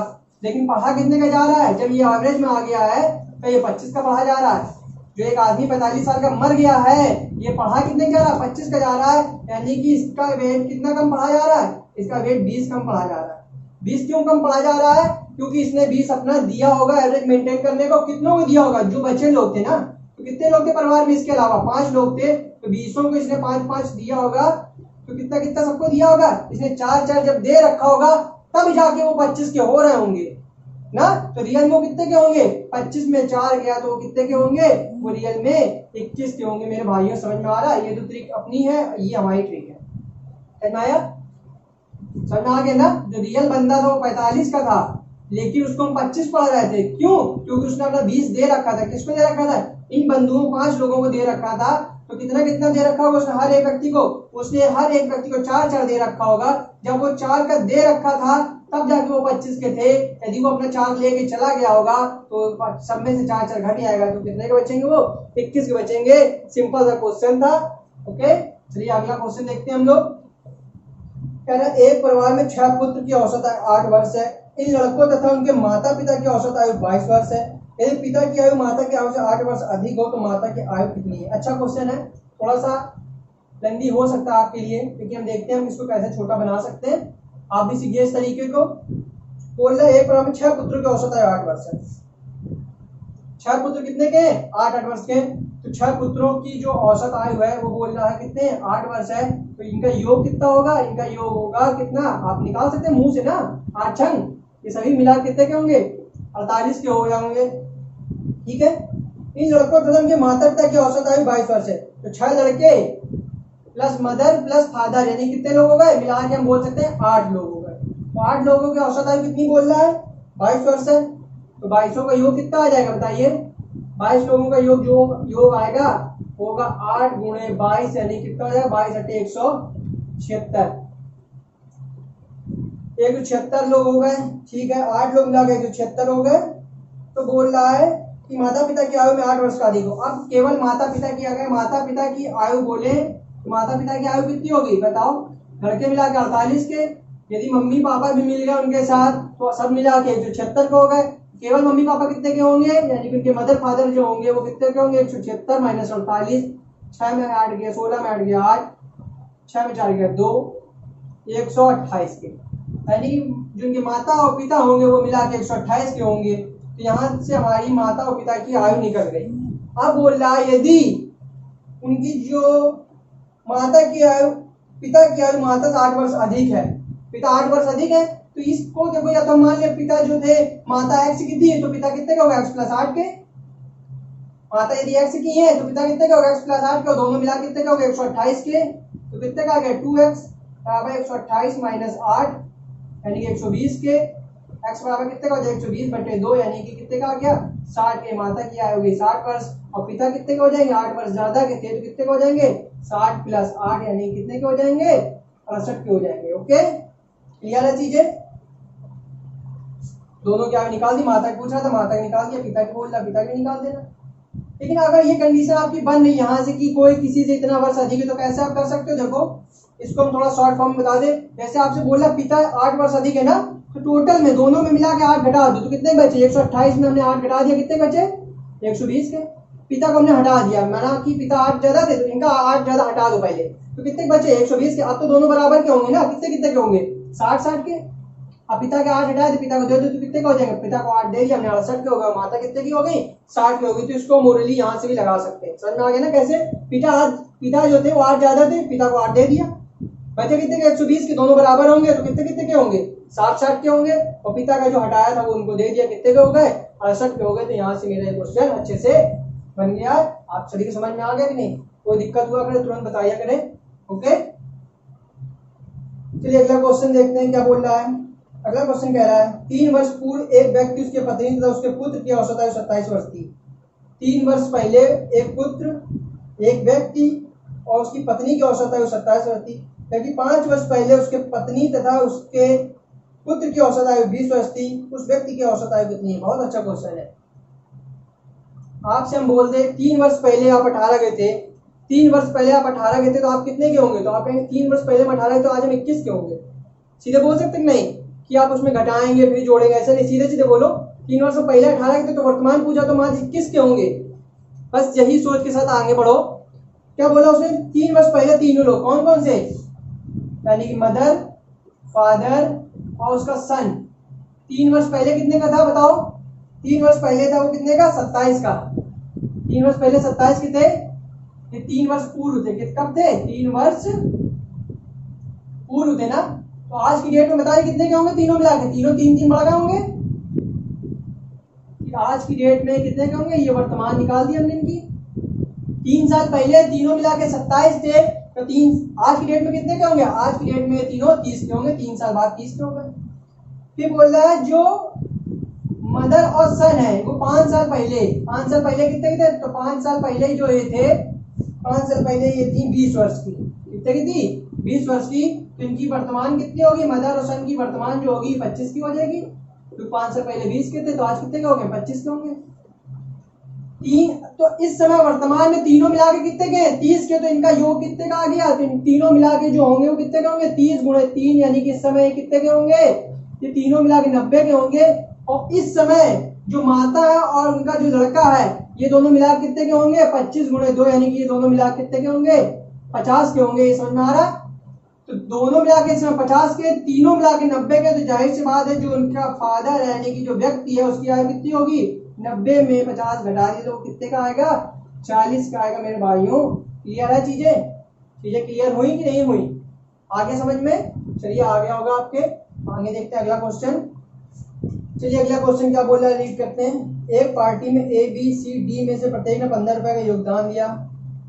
[SPEAKER 1] लेकिन पढ़ा कितने का जा रहा है। जब ये एवरेज में आ गया है तो ये 25 का पढ़ा जा रहा है। जो एक आदमी 45 साल का मर गया है, ये पढ़ा कितने का जा रहा है, 25 का जा रहा है, यानी कि इसका वेट कितना कम पढ़ा जा रहा है, इसका वेट 20 कम पढ़ा जा रहा है। 20 क्यों कम पढ़ा जा रहा है, क्योंकि इसने 20 अपना दिया होगा एवरेज मेंटेन करने को। कितनों को दिया होगा, जो बचे लोग थे ना, तो कितने लोग थे परिवार में, इसके अलावा 5 लोग थे, तो 20 को इसने 5-5 दिया होगा, तो कितना कितना सबको दिया होगा। इसने 4-4 जब दे रखा होगा तब जाके वो 25 के हो रहे होंगे ना। तो रियल में वो कितने के होंगे, 25 में 4 गया तो वो कितने के होंगे, वो रियल में 21 के होंगे। मेरे भाइयों समझ में आ रहा है, ये तो ट्रिक अपनी है, ये हमारी ट्रिक है। समझ में आया, समझ में आ गया ना। जो रियल बंदा था वो 45 का था, लेकिन उसको हम 25 पढ़ रहे थे। क्यों, क्योंकि उसने अपना 20 दे रखा था। किसको दे रखा था, इन बंधुओं 5 लोगों को दे रखा था। तो कितना कितना दे रखा होगा उसने, हर एक व्यक्ति को, उसने हर एक व्यक्ति को 4-4 दे रखा होगा। जब वो 4 का दे रखा था तब जाके वो 25 के थे। यदि वो अपना 4 लेके चला गया होगा तो सब में से 4-4 घट जाएगा, तो कितने के बचेंगे, वो 21 के बचेंगे। सिंपल सा क्वेश्चन था। ओके, चलिए अगला क्वेश्चन देखते हैं हम लोग। कह रहा है एक परिवार में 6 पुत्र की औसत आयु 8 वर्ष है। इन लड़कों तथा उनके माता पिता की औसत आयु 22 वर्ष है। यदि पिता की आयु माता की आयु से 8 वर्ष अधिक हो तो माता की आयु कितनी है। अच्छा क्वेश्चन है, थोड़ा सा लेंदी हो सकता है आपके लिए, लेकिन हम देखते हैं हम इसको कैसे छोटा बना सकते हैं। आप भी सीखिए इस तरीके को। बोल रहे एक परिवार में 6 पुत्रों की औसत आयु 8 वर्ष है। 6 पुत्र कितने के, 8-8 वर्ष के। तो 6 पुत्रों की जो औसत आयु है वो बोल रहा है कितने, 8 वर्ष है। तो इनका योग कितना होगा, इनका योग होगा कितना, आप निकाल सकते हैं मुंह से ना, 8 छंग, ये सभी मिला कितने के होंगे, 48 के हो जाएंगे। ठीक है, इन लड़कों तथा उनके माता पिता की औसत आयु 22 वर्ष है। तो 6 लड़के प्लस मदर प्लस फादर, यानी कितने लोग हो गए, मिला के हम बोल सकते हैं 8 लोग हो गए। तो 8 लोगों की औसत आयु कितनी बोल रहा है, 22 वर्ष है। तो 22 का योग कितना आ जाएगा बताइए, 22 लोगों का योग जो योग आएगा होगा 8 गुणे 22, यानी कितना हो जाएगा, 22 × 176, 176 लोग हो गए। ठीक है, 8 लोग मिला के 176 हो गए। तो बोल रहा है कि माता पिता की आयु में 8 वर्ष का अधिक हो। अब केवल माता पिता की, अगर माता पिता की आयु बोले तो माता पिता की आयु कितनी होगी बताओ, लड़के मिला के 48 के, यदि मम्मी पापा भी मिल गए उनके साथ तो सब मिला के 176 के हो गए। केवल मम्मी पापा कितने के होंगे, यानी कि उनके मदर फादर जो होंगे वो कितने के होंगे, 176 माइनस 48, 6 में ऐड किया 16 में ऐड किया 8, 6 में 4 गया 2, 128 के, यानी जिनके माता और पिता होंगे वो मिला के 128 के होंगे। तो यहाँ से हमारी माता और पिता की आयु निकल गई। अब बोल रहा है यदि उनकी जो माता की आयु पिता की आयु माता से 8 वर्ष अधिक है, पिता 8 वर्ष अधिक है, तो इसको देखो, या तो मान लिया पिता जो थे माता x की थी तो पिता कितने का होगा, x + 8 के। माता यदि x की है तो पिता कितने का होगा, x + 8 के, दोनों मिला कितने का होगा 128 के। तो कितने का आ गया 2x बराबर 128 माइनस 8 यानी कि 120 के, x बराबर कितने का हो जाएगा 120/2 यानी कि कितने का आ गया 60 के। माता की आयु होगी 60 वर्ष और पिता कितने के हो जाएंगे, 8 वर्ष ज्यादा के थे तो कितने के हो जाएंगे 60 + 8 यानी कितने के हो जाएंगे 68 के हो जाएंगे। ओके, क्लियर है चीजें, दोनों की आयु निकाल दी। माता की पूछ रहा था, माता की निकाल दिया, पिता की बोल रहा, पिता की निकाल देना। लेकिन अगर ये कंडीशन आपकी बन रही यहाँ से कि कोई किसी से इतना वर्ष अधिक है तो कैसे आप कर सकते हो, देखो इसको हम थोड़ा शॉर्ट फॉर्म में बता दे। जैसे आपसे बोला पिता 8 वर्ष अधिक है ना, तो टोटल में दोनों में मिला के 8 घटा दो तो कितने बचे, 128 में हमने 8 घटा दिया, कितने बचे 120 के। पिता को हमने हटा दिया, माना कि पिता 8 ज्यादा थे तो इनका 8 ज्यादा हटा दो पहले, तो कितने बचे 120 के। अब तो दोनों बराबर के होंगे ना, कितने कितने के होंगे 60-60 के। अब पिता के 8 हटाए तो पिता को दे दो तो कितने का हो जाएंगे, पिता को 8 दे दिया हमने 68 के हो गया, माता कितने की हो गई 60 की हो गई। तो इसको मोरली यहाँ से भी लगा सकते हैं, समझ में आ गया ना कैसे। पिता जो थे वो 8 ज्यादा थे, पिता को 8 दे दिया, बचे कितने के 120 के, दोनों बराबर होंगे तो कितने कितने के होंगे 60-60 के होंगे। और पिता का जो हटाया था वो उनको दे दिया, कितने के हो गए 68 के हो गए। तो यहाँ से मेरा क्वेश्चन अच्छे से बन गया। आप सभी को समझ में आ गया कि नहीं, कोई दिक्कत हुआ करे तुरंत बताइए करें। ओके, चलिए अगला क्वेश्चन देखते हैं क्या बोल रहा है। अगला क्वेश्चन कह रहा है 3 वर्ष पूर्व एक व्यक्ति, उसके पत्नी तथा उसके पुत्र की औसत आयु 27 वर्ष थी। 3 वर्ष पहले एक पुत्र, एक व्यक्ति और उसकी पत्नी की औसत आयु 27 वर्ष थी, जबकि 5 वर्ष पहले उसके पत्नी तथा उसके पुत्र की औसत आयु 20 वर्ष थी। उस व्यक्ति की औसत आयु कितनी है। बहुत अच्छा क्वेश्चन है। आपसे हम बोल दे 3 वर्ष पहले आप 18 के थे, 3 वर्ष पहले आप 18 के थे तो आप कितने के होंगे, तो आप कहेंगे 3 वर्ष पहले हम 18 के तो आज हम 21 के होंगे। सीधे बोल सकते हैं नहीं कि आप उसमें घटाएंगे फिर जोड़ेंगे, ऐसा नहीं, सीधे सीधे बोलो 3 वर्ष पहले 18 के थे तो वर्तमान पूछा तो आज 21 के होंगे। बस यही सोच के साथ आगे बढ़ो। क्या बोला उसने, 3 वर्ष पहले तीनों लोग, कौन कौन से, यानी कि मदर, फादर और उसका सन। 3 वर्ष पहले कितने का था बताओ, 3 वर्ष पहले था वो कितने का 27 का। 3 वर्ष पहले 27 के थे, ये 3 वर्ष पूर्व थे, कब थे 3 वर्ष पूर्व थे ना। तो आज की डेट में बताइए कितने के होंगे तीनों मिला के, तीनों 3-3 बढ़ गए होंगे। आज की डेट में कितने के होंगे, ये वर्तमान निकाल दिया हमने इनकी। 3 साल पहले तीनों मिला के 27 थे तो 3 आज की डेट में कितने के होंगे, आज की डेट में तीनों 30 के होंगे, 3 साल बाद 30 के हो गए। फिर बोल रहा है जो मदर और सन है वो 5 साल पहले कितने के थे, तो 5 साल पहले जो ये थे, 5 साल पहले ये थी 20 वर्ष की, कितने की थी 20 वर्ष की। तो इनकी वर्तमान कितनी होगी, मदर और सन की वर्तमान जो होगी 25 की हो जाएगी। तो 5 साल पहले 20 के थे तो आज कितने के होंगे 25 के होंगे। तो इस समय वर्तमान में तीनों मिला के कितने के 30 के, तो इनका योग कितने का आ गया, तो तीनों मिला के जो होंगे वो कितने के होंगे 30 × 3 यानी कि इस समय कितने के होंगे, ये तीनों मिला के 90 के होंगे। और इस समय जो माता है और उनका जो लड़का है ये दोनों मिला कितने के होंगे 25 × 2 यानी कि ये दोनों मिला कितने के होंगे 50 के होंगे। ये समझ में आ रहा। तो दोनों मिला के इसमें 50 के, तीनों मिला के 90 के। तो जाहिर सी बात है जो उनका फादर है यानी कि जो व्यक्ति है उसकी आयु कितनी होगी, 90 में 50 घटा दिए तो कितने का आएगा 40 का आएगा। मेरे भाइयों क्लियर है, चीजें क्लियर हुई कि नहीं हुई, आगे समझ में। चलिए आ गया होगा आपके, आगे देखते हैं अगला क्वेश्चन। चलिए अगला क्वेश्चन क्या बोल रहा है, रीड करते हैं। एक पार्टी में A B C D में से प्रत्येक ने 15 रुपए का योगदान दिया।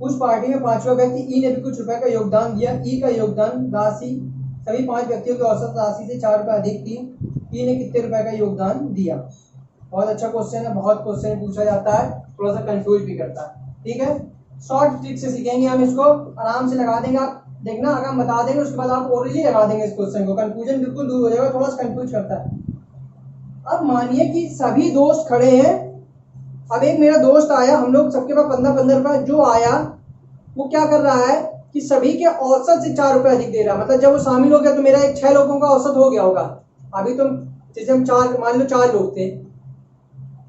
[SPEAKER 1] उस पार्टी में पांचवा व्यक्ति ई ने भी कुछ रुपए का योगदान दिया। ई का योगदान राशि सभी 5 व्यक्तियों की औसत राशि से 4 रुपए अधिक थी। ई ने कितने रुपए का योगदान दिया? बहुत अच्छा क्वेश्चन है, बहुत क्वेश्चन पूछा जाता है, थोड़ा सा कंफ्यूज भी करता है। ठीक है, शॉर्ट ट्रिक से सीखेंगे हम इसको, आराम से लगा देंगे। आप देखना, अगर हम बता देंगे उसके बाद आप ओरिजिनली लगा देंगे इस क्वेश्चन को, कंफ्यूजन बिल्कुल दूर हो जाएगा। थोड़ा सा कंफ्यूज करता है। अब मानिए कि सभी दोस्त खड़े हैं। अब एक मेरा दोस्त आया, हम लोग सबके पास 15-15 रुपए, जो आया वो क्या कर रहा है कि सभी के औसत से 4 रुपए अधिक दे रहा है। मतलब जब वो शामिल हो गया तो मेरा एक 6 लोगों का औसत हो गया होगा। अभी तो जैसे हम 4, मान लो 4 लोग थे,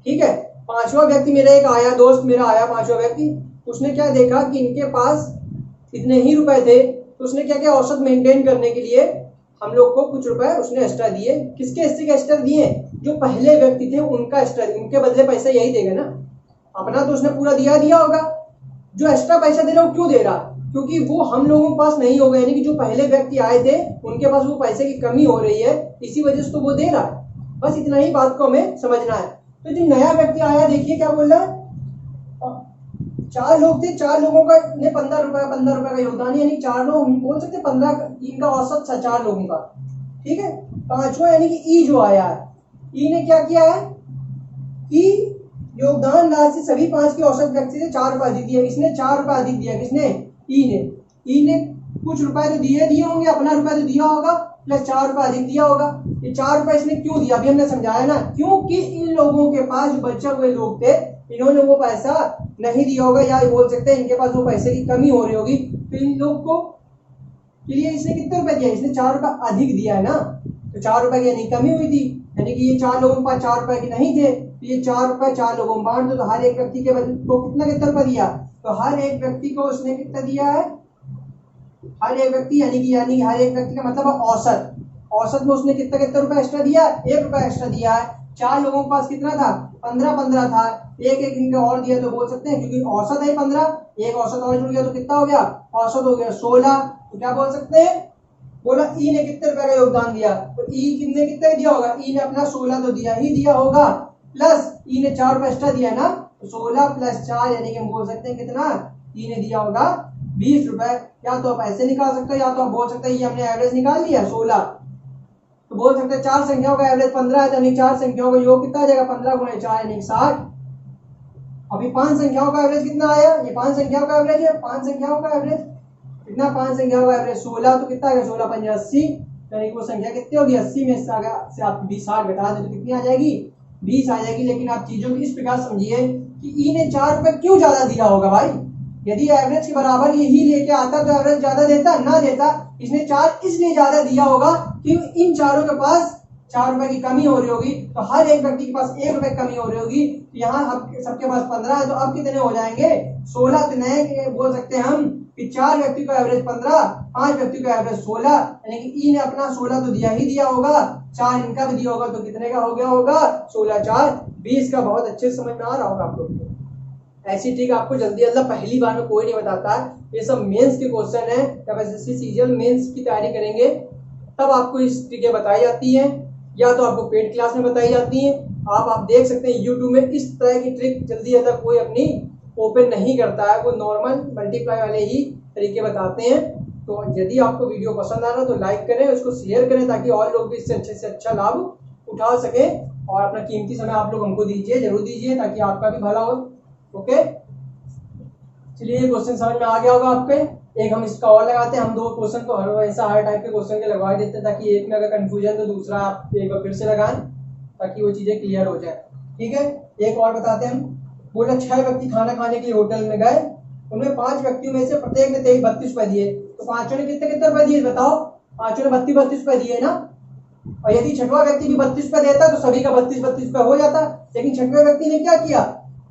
[SPEAKER 1] ठीक है, पांचवा व्यक्ति मेरा एक आया, दोस्त मेरा आया पांचवा व्यक्ति, उसने क्या देखा कि इनके पास इतने ही रुपए थे, तो उसने क्या किया, औसत मेंटेन करने के लिए हम लोग को कुछ रुपए उसने एक्स्ट्रा दिए। किसके हिस्से के एक्स्ट्रा दिए? जो पहले व्यक्ति थे उनका एक्स्ट्रा, उनके बदले पैसा यही देगा ना, अपना तो उसने पूरा दिया होगा। जो एक्स्ट्रा पैसा दे रहा है वो क्यों दे रहा? क्योंकि वो हम लोगों के पास नहीं होगा, यानी कि जो पहले व्यक्ति आए थे उनके पास वो पैसे की कमी हो रही है, इसी वजह से तो वो दे रहा है। बस इतना ही बात को हमें समझना है। तो जो नया व्यक्ति आया, देखिए क्या बोल रहा है, 4 लोग थे, 4 लोगों का ने 15 रुपए का योगदान, यानी 4 लोग हम बोल सकते 15, इनका औसत था 4 लोगों का। ठीक है, पांचवा यानी कि ई जो आया है, ई ने क्या किया है, ई योगदान राशि सभी 5 के औसत व्यक्ति से 4 रुपए अधिक दिया। इसने 4 रुपए अधिक दिया, किसने? ई ने कुछ रुपए तो दिए होंगे, अपना रुपए तो दिया होगा, प्लस 4 रुपए अधिक दिया होगा। ये 4 रुपए इसने क्यों दिया? अभी हमने समझाया ना, क्योंकि इन लोगों के पास जो बचे हुए लोग थे, इन्होंने वो पैसा नहीं दिया होगा, या बोल सकते हैं इनके पास वो पैसे की कमी हो रही होगी, तो इन लोग को के लिए इसने कितने रुपए दिया? इसने 4 रुपए अधिक दिया है ना, तो 4 रुपए की यानी कमी हुई थी, यानी कि ये 4 लोगों के पास 4 रुपए की नहीं थे, तो ये 4 रुपए 4 लोगों में बांट दो, तो हर एक व्यक्ति के को कितना रुपए दिया? तो हर एक व्यक्ति को उसने कितना दिया है? हर एक व्यक्ति यानी कि हर एक व्यक्ति का मतलब औसत, औसत में उसने कितना रुपए एक्स्ट्रा दिया? 1 रुपए एक्स्ट्रा दिया है। 4 लोगों के पास कितना था? 15 था, एक इनका और दिया, तो बोल सकते हैं क्योंकि औसत है 15, एक औसत और जुड़ गया तो कितना हो गया? औसत हो गया 16। तो क्या बोल सकते हैं, बोला ई ने कितने रुपए का योगदान दिया? तो ई कितने दिया होगा? ई ने अपना 16 तो दिया होगा, प्लस ई ने 4 रुपए एक्स्ट्रा दिया ना, तो 16 प्लस 4 यानी कि हम बोल सकते हैं कितना? ई ने दिया होगा 20 रुपए। या तो आप ऐसे निकाल सकते हो, या तो आप बोल सकते हैं ये हमने एवरेज निकाल लिया 16, तो बोल सकते हैं 4 संख्याओं का एवरेज 15 है, यानी 4 संख्याओं का योग कितना आ जाएगा? 15 गुणे 4 यानी 60। अभी 5 संख्याओं का एवरेज कितना आया? ये 5 संख्याओं का एवरेज है, 5 संख्याओं का एवरेज कितना? 5 संख्याओं का एवरेज 16, तो कितना आ गया? 16 पंजे 80, यानी वो संख्या कितनी होगी? 80 में से आप 60 घटा दे तो कितनी आ जाएगी? 20 आ जाएगी। लेकिन आप चीजों को इस प्रकार समझिए कि ई ने 4 रुपए क्यों ज्यादा दिया होगा भाई? यदि एवरेज के बराबर यही लेके आता तो एवरेज ज्यादा देता ना देता? इसने 4 इसलिए ज्यादा दिया होगा कि इन चारों के पास 4 रुपए की कमी हो रही होगी, तो हर एक व्यक्ति के पास 1 रुपए कमी हो रही होगी। तो यहाँ सबके पास 15 है, तो अब कितने हो जाएंगे? 16। तो नए बोल सकते हैं हम कि 4 व्यक्ति का एवरेज 15, 5 व्यक्ति का एवरेज 16, यानी कि ई ने अपना 16 तो दिया होगा, 4 इनका भी दिया होगा, तो कितने का हो गया होगा? 16 4 20 का। बहुत अच्छे से समझ में आ रहा होगा आप लोग को। ऐसी ट्रिक आपको जल्दी पहली बार में कोई नहीं बताता है, ये सब मेंस के क्वेश्चन है। जब एसएससी सीजीएल मेंस की तैयारी करेंगे तब आपको इस ट्रिकें बताई जाती हैं, या तो आपको पेड क्लास में बताई जाती हैं। आप देख सकते हैं यूट्यूब में इस तरह की ट्रिक जल्दी कोई अपनी ओपन नहीं करता है, वो नॉर्मल मल्टीप्लाई वाले ही तरीके बताते हैं। तो यदि आपको वीडियो पसंद आ रहा है तो लाइक करें, उसको शेयर करें, ताकि और लोग भी इससे अच्छे से अच्छा लाभ उठा सके। और अपना कीमती समय आप लोग हमको दीजिए, जरूर दीजिए, ताकि आपका भी भला हो। ओके, चलिए ये क्वेश्चन समझ में आ गया होगा आपके। एक हम इसका और लगाते हैं, हम 2 क्वेश्चन तो हर टाइप के क्वेश्चन के लगवा देते हैं, ताकि एक में अगर कंफ्यूजन तो दूसरा आप एक बार फिर से लगाएं, ताकि वो चीजें क्लियर हो जाए। ठीक है, एक और बताते हैं हम। बोला 6 व्यक्ति खाना खाने के लिए होटल में गए, उनमें 5 व्यक्तियों में से प्रत्येक ने 32 रुपए दिए, तो पांचों ने कितने रुपए दिए बताओ? पांचों ने 32 रुपए दिए ना। और यदि छठवां व्यक्ति भी 32 रुपए देता तो सभी का 32 रुपए हो जाता। लेकिन छठवें व्यक्ति ने क्या किया?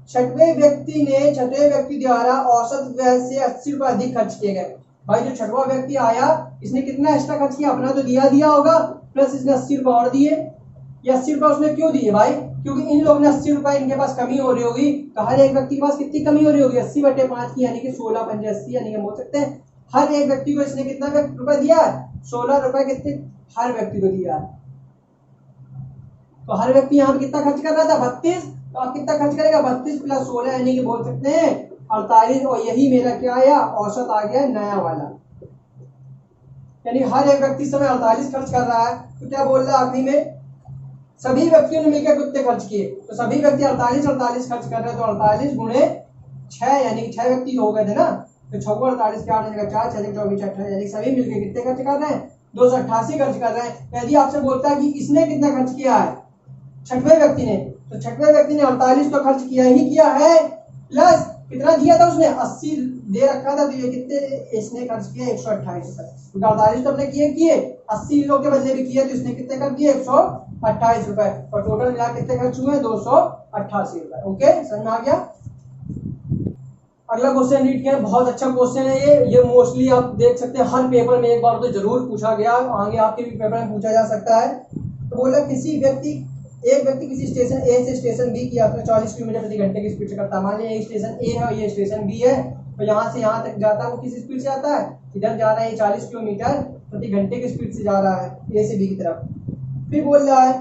[SPEAKER 1] छठवें व्यक्ति द्वारा औसत व्यय से 80 रुपए अधिक खर्च किए गए। भाई जो छठवां व्यक्ति आया, इसने कितना एक्स्ट्रा खर्च किया? अपना तो दिया होगा, प्लस इसने 80 रुपए और दिए। ये 80 रुपए उसने क्यों दिए भाई? क्योंकि इन लोगों ने 80 रुपए, इनके पास कमी हो रही होगी, तो हर एक व्यक्ति के पास कितनी कमी हो रही होगी? 80/5 की, यानी कि 16 पंजे 80, यानी कि बोल सकते हैं हर एक व्यक्ति को इसने कितना रुपए दिया? 16 रुपए कितने हर व्यक्ति को दिया। तो हर व्यक्ति यहाँ कितना खर्च कर रहा था? 32। तो आप कितना खर्च करेगा? 32 + 16, यानी कि बोल सकते हैं 48, और यही मेरा क्या आया, औसत आ गया नया वाला। यानी हर एक व्यक्ति समय 48 खर्च कर रहा है। तो क्या बोल रहा है आखिरी में, सभी व्यक्तियों ने मिलकर कितने खर्च किए, तो सभी व्यक्ति 48 खर्च कर रहे हैं। तो 48 गुणे 6, यानी 6 व्यक्ति हो गए थे ना, तो 6 को 48 के 8 जगह 4, 6 24 28, यानी सभी मिलकर कितने खर्च कर रहे हैं, 288 खर्च कर रहे हैं। यदि आपसे बोलता है कि इसने कितना खर्च किया है, छठवें व्यक्ति ने, तो छठवें व्यक्ति ने 48 तो खर्च किया ही किया है, प्लस कितना दिया था उसने, 80 दे रखा था, तो ये कितने इसने खर्च किया, 128 रुपए। तो 48 तो अपने किए 80 लोग के बदले भी किए, तो इसने कितने कर दिए, 128 रुपए, और टोटल मिला कितने खर्च हुए, 288 रुपए। ओके, समझ में आ गया। अगला क्वेश्चन रीड किया, बहुत अच्छा क्वेश्चन है ये मोस्टली आप देख सकते हैं हर पेपर में एक बार तो जरूर पूछा गया, आगे आपके भी पेपर में पूछा जा सकता है। तो बोला एक व्यक्ति किसी स्टेशन ए से स्टेशन बी की यात्रा 40 किलोमीटर प्रति घंटे की स्पीड से करता है। मान लिया ये स्टेशन ए है और ये स्टेशन बी है, तो यहाँ से यहाँ तक जाता है वो किस स्पीड से जाता है, इधर जा रहा है, ये 40 किलोमीटर प्रति घंटे की स्पीड से जा रहा है ए से बी की तरफ। फिर बोल रहा है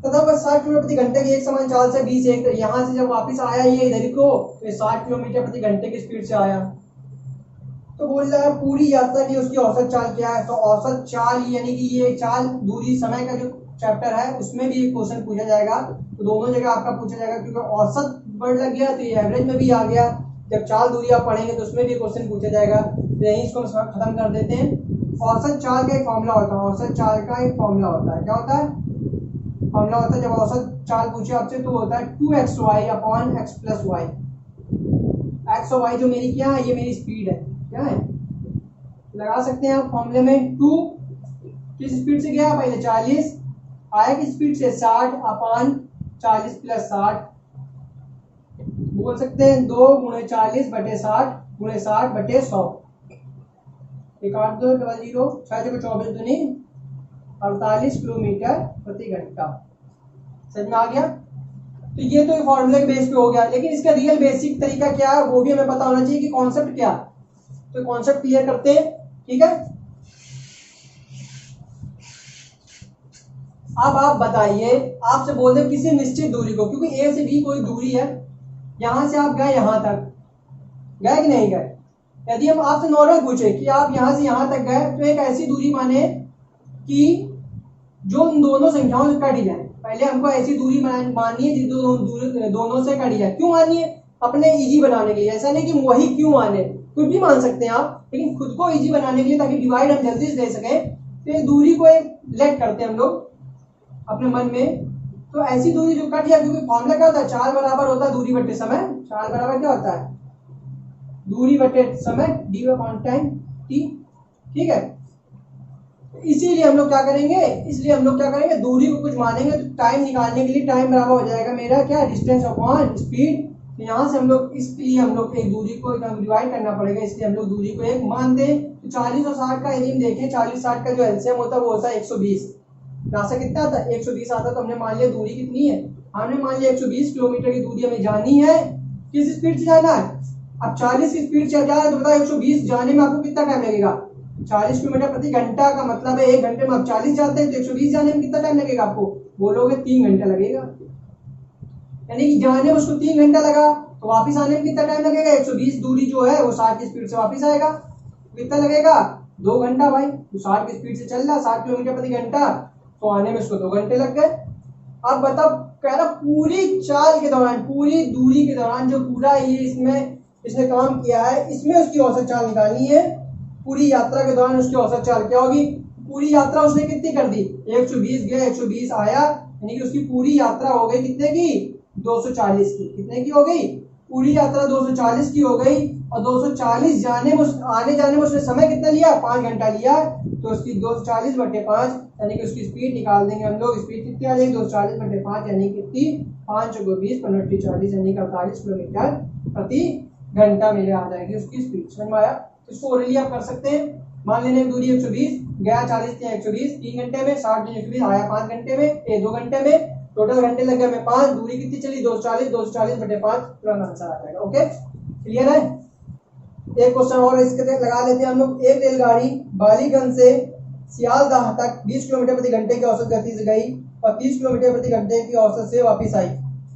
[SPEAKER 1] तथा वह 60 किलोमीटर प्रति घंटे की एक समान चाल से बी से यहाँ से जब वापस आया ये इधर को, तो 60 किलोमीटर प्रति घंटे की स्पीड से आया। तो बोल रहा है पूरी यात्रा की उसकी औसत चाल क्या है। तो औसत चाल यानी कि ये चाल दूरी समय का जो चैप्टर है उसमें भी एक क्वेश्चन पूछा जाएगा, तो दोनों जगह आपका पूछा जाएगा, क्योंकि औसत वर्ड लग गया तो ये एवरेज में भी आ गया। जब चाल दूरी आप पढ़ेंगे तो उसमें भी क्वेश्चन पूछा जाएगा। तो यही इसको खत्म कर देते हैं। औसत चाल का एक फॉर्मूला होता है, औसत चाल का एक फॉर्मूला होता है, क्या होता है, फॉर्मूला होता है जब औसत चाल पूछे आपसे तो होता है 2xy upon x plus Y. X और वाई जो मेरी क्या है, ये मेरी स्पीड है, क्या है लगा सकते हैं आप फॉर्मूले में। 2 किस स्पीड से गया, पहले 40 आया की स्पीड से 60 अपॉन 40 प्लस 60, बोल सकते हैं 2 गुणे 40 बटे 60 गुणे 60 बटे 100। एक 8 2 डबल 0 6 24 दूनी 48 किलोमीटर प्रति घंटा। समझ में आ गया। तो ये तो फॉर्मूले के बेस पे हो गया, लेकिन इसका रियल बेसिक तरीका क्या है वो भी हमें पता होना चाहिए कि कॉन्सेप्ट क्या। तो कॉन्सेप्ट क्लियर करते हैं, ठीक है। अब आप बताइए, आपसे बोल दे किसी निश्चित दूरी को, क्योंकि ए से बी कोई दूरी है, यहां से आप गए यहां तक, गए कि नहीं गए। यदि हम आपसे नॉर्मल पूछे कि आप यहां से यहां तक गए, तो एक ऐसी दूरी माने कि जो उन दोनों संख्याओं से कट जाए। पहले हमको ऐसी दूरी माननी है जिस दोनों से कट जाए। क्यों मानिए, अपने इजी बनाने के लिए, ऐसा नहीं कि वही क्यों माने, कुछ भी मान सकते हैं आप, लेकिन खुद को इजी बनाने के लिए ताकि डिवाइड हम जल्दी से दे सकें, तो एक दूरी को एक लेट करते हैं हम लोग अपने मन में। तो ऐसी दूरी जो कट जाए, क्योंकि फॉर्मूला क्या होता है, 4 बराबर होता है दूरी बटे समय। 4 बराबर क्या होता है, दूरी बटे समय डी अपॉन टाइम टी, ठीक है। इसीलिए हम लोग क्या करेंगे, दूरी को कुछ मानेंगे, तो टाइम निकालने के लिए टाइम बराबर हो जाएगा मेरा क्या, डिस्टेंस अपॉन स्पीड। तो यहाँ से हम लोग इसलिए हम लोग एक दूरी को डिवाइड करना पड़ेगा, इसलिए हम लोग दूरी को एक मान दें। तो 40 और 60 का यदि हम देखें, 40-60 का जो एलसीएम होता है वो होता है 120। रास्ता कितना आता है, 120 आता है। तो हमने मान लिया दूरी कितनी है, हमने मान लिया 120 किलोमीटर की दूरी हमें जानी है। किस स्पीड से जाना है, अब 40 की स्पीड से जा रहे हैं, तो बताओ 120 जाने में आपको कितना टाइम लगेगा, 40 किलोमीटर प्रति घंटा का मतलब है 1 घंटे में आप 40 जाते हैं, तो 120 जाने में कितना टाइम लगेगा आपको, बोलोगे 3 घंटा लगेगा। यानी कि जाने में उसको 3 घंटा लगा, तो वापस आने में कितना टाइम लगेगा, 120 दूरी जो है वो 60 की स्पीड से वापस आएगा, कितना लगेगा, 2 घंटा। भाई तो 60 की स्पीड से चल रहा, 60 किलोमीटर प्रति घंटा, तो आने में उसको 2 घंटे लग गए। अब बताओ, कह रहा पूरी चाल के दौरान, पूरी दूरी के दौरान जो पूरा ये इसने काम किया है, इसमें उसकी औसत चाल निकालनी है। पूरी यात्रा के दौरान उसकी औसत चाल क्या होगी, पूरी यात्रा उसने कितनी कर दी, 120 गया 120 आया, यानी कि उसकी पूरी यात्रा हो गई कितने की, 240 की। कितने की हो गई, पूरी यात्रा 240 की हो गई। और 240 जाने में आने जाने में उसने समय कितना लिया, 5 घंटा लिया। तो उसकी 240 बटे 5 यानी कि उसकी स्पीड निकाल देंगे हम लोग। स्पीड कितनी आ जाएगी, 240 बटे 5 यानी कितनी, 5 को 20 15 40 यानी कि 48 किलोमीटर प्रति घंटा मेरे आ जाएगी उसकी स्पीड। समझ में आया। तो इसको ओरली आप कर सकते हैं। मान लेने दूरी 120 गया 40 थे 120 3 घंटे में, 60 120 आया 5 घंटे में, 2 घंटे में, टोटल घंटे लग गए में 5। दूरी कितनी चली, 240 बटे 5, तुरंत आंसर आ जाएगा। ओके क्लियर है। एक क्वेश्चन और इसके लगा लेते हैं हम लोग। एक रेलगाड़ी बालीगंज से सियालदाह तक 20 किलोमीटर प्रति घंटे की औसत गति से गई और 30 किलोमीटर प्रति घंटे की औसत से वापस आई।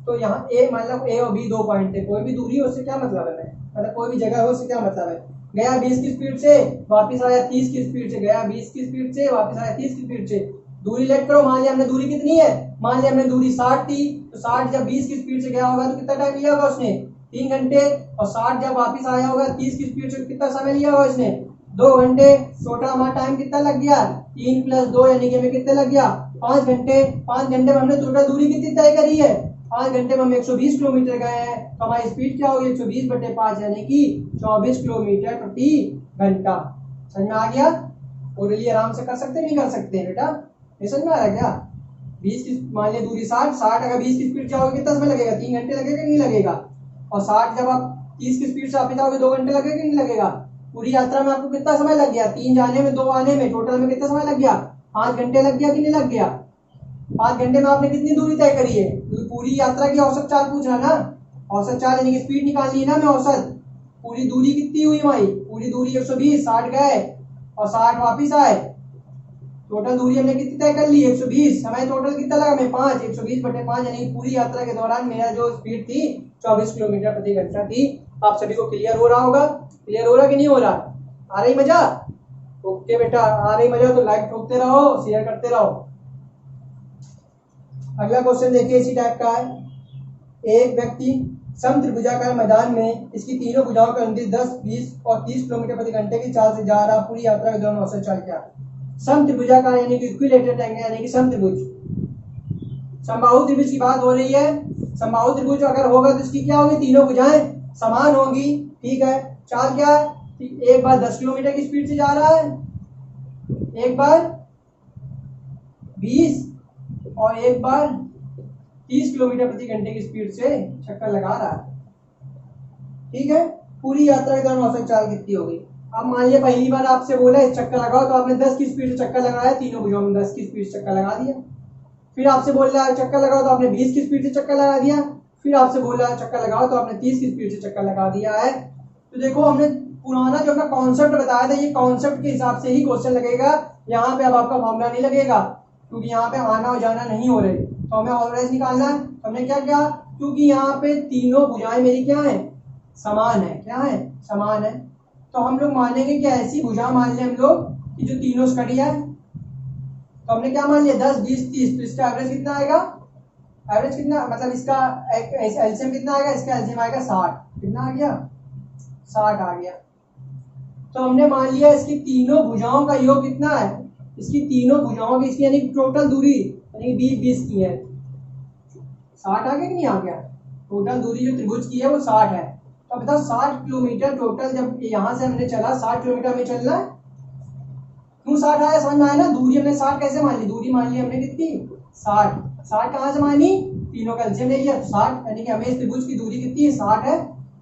[SPEAKER 1] तो यहाँ ए मतलब ए और बी दो पॉइंट थे, कोई भी दूरी हो उससे क्या मतलब है, मतलब कोई भी जगह हो उससे क्या मतलब है। गया 20 की स्पीड से वापस आया 30 की स्पीड से, गया 20 की स्पीड से वापस आया 30 की स्पीड से। दूरी लेट करो, मान लिया हमने दूरी कितनी है, मान लिया हमने दूरी 60 थी, तो 60 जब 20 की स्पीड से गया होगा तो कितना टाइम लिया होगा उसने, 3 घंटे। और 60 जब वापस आया होगा 30 की स्पीड से कितना समय लिया होगा इसने, 2 घंटे। टोटल हमारा टाइम कितना लग गया, 3 + 2 यानी कि हमें कितने लग गया, 5 घंटे। 5 घंटे में हमने टोटल दूरी कितनी तय करी है, 5 घंटे में हम 120 किलोमीटर गए हैं, तो हमारी स्पीड क्या होगी 120/5 यानी कि 24 किलोमीटर प्रति घंटा। समझ में आ गया। और ये आराम से कर सकते नहीं कर सकते बेटा, ये समझ में आ रहा क्या। 20 की मान लिया दूरी 60 अगर 20 की स्पीड जाओगे कितना समय लगेगा, 3 घंटे लगेगा नहीं लगेगा। और 60 जब आप 30 की स्पीड से वापस जाओगे 2 घंटे लगेगा नहीं लगेगा। पूरी यात्रा में आपको कितना समय लग गया, 3 जाने में 2 आने में, टोटल में कितना समय लग गया, 5 घंटे लग गया कि नहीं लग गया। 5 घंटे में आपने कितनी दूरी तय करी है, पूरी यात्रा की औसत चाल पूछ रहा ना, औसत चाल यानी कि स्पीड निकालनी है ना, मैं औसत पूरी दूरी कितनी हुई हमारी, पूरी दूरी 120, 60 गए और 60 वापिस आए, टोटल दूरी हमने कितनी तय कर ली 120। समय टोटल कितना लगा हमें 5, 120/5 यानी पूरी यात्रा के दौरान मेरा जो स्पीड थी 24 किलोमीटर प्रति घंटा थी। आप सभी को क्लियर हो रहा होगा, क्लियर हो रहा कि नहीं हो रहा, आ रही मजा। ओके बेटा, आ रही मजा तो लाइक ठोकते रहो, शेयर करते रहो। अगला क्वेश्चन देखिए इसी टाइप का है। एक व्यक्ति समत्रिभुजाकार मैदान में इसकी तीनों भुजाओं के अनुदिश 10, 20 और 30 किलोमीटर प्रति घंटे की चाल से जा रहा, पूरी यात्रा के दौरान औसत चाल क्या। समत्रिभुजाकार यानी कि इक्विलेटरल ट्रायंगल यानी कि समत्रिभुज, समबाहु त्रिभुज की बात हो रही है। समबाहु त्रिभुज अगर होगा तो इसकी क्या होगी, तीनों भुजाएं समान होगी, ठीक है। चाल क्या है, एक बार 10 किलोमीटर की स्पीड से जा रहा है, एक बार 20 और एक बार 30 किलोमीटर प्रति घंटे की स्पीड से चक्कर लगा रहा है, ठीक है। पूरी यात्रा के दौरान औसत चाल कितनी होगी। अब मान लिया पहली बार आपसे बोला है चक्कर लगाओ, तो आपने 10 की स्पीड से चक्कर लगाया, तीनों भुजाओं में 10 की स्पीड से चक्कर लगा दिया। फिर आपसे बोल रहा है चक्कर लगाओ, तो आपने 20 की स्पीड से चक्कर लगा दिया। फिर आपसे बोल रहा है चक्कर लगाओ, तो आपने 30 की स्पीड से चक्कर लगा दिया है। तो देखो हमने पुराना जो अपना कॉन्सेप्ट बताया था, ये कॉन्सेप्ट के हिसाब से ही क्वेश्चन लगेगा। यहाँ पे अब आपका फॉर्मूला नहीं लगेगा, क्योंकि यहाँ पे आना और जाना नहीं हो रही, तो हमें एवरेज निकालना है। हमने क्या किया, क्योंकि यहाँ पे तीनों भुजाएं मेरी क्या है, समान है, क्या है, समान है, तो हम लोग मानेंगे कि ऐसी भुजा मान लें हम लोग कि जो तीनों स्कड़ी है। तो हमने क्या मान लिया 10, 20, 30, तो इसका एवरेज कितना आएगा, एवरेज कितना मतलब इसका एलसीएम कितना आएगा, इसका एलसीएम आएगा 60। कितना आ गया, 60 आ गया। तो हमने मान लिया इसकी तीनों भुजाओं का योग कितना है, इसकी तीनों भुजाओं की इसकी यानी टोटल दूरी यानी 20 की है, 60 आ गया कि नहीं आ गया। टोटल दूरी जो त्रिभुज की है वो 60 है। तो अब बताओ 60 किलोमीटर टोटल, जब यहाँ से हमने चला 60 किलोमीटर में चलना है, क्यों 60 आया, समझ में आया ना। दूरी हमने 60 कैसे मान ली, दूरी मान ली हमने कितनी 60, 60 कहाँ से मानी, तीनों का एलसीएम ले लिया, 60 यानी कि हमें इस त्रिभुज की दूरी कितनी है 60 है।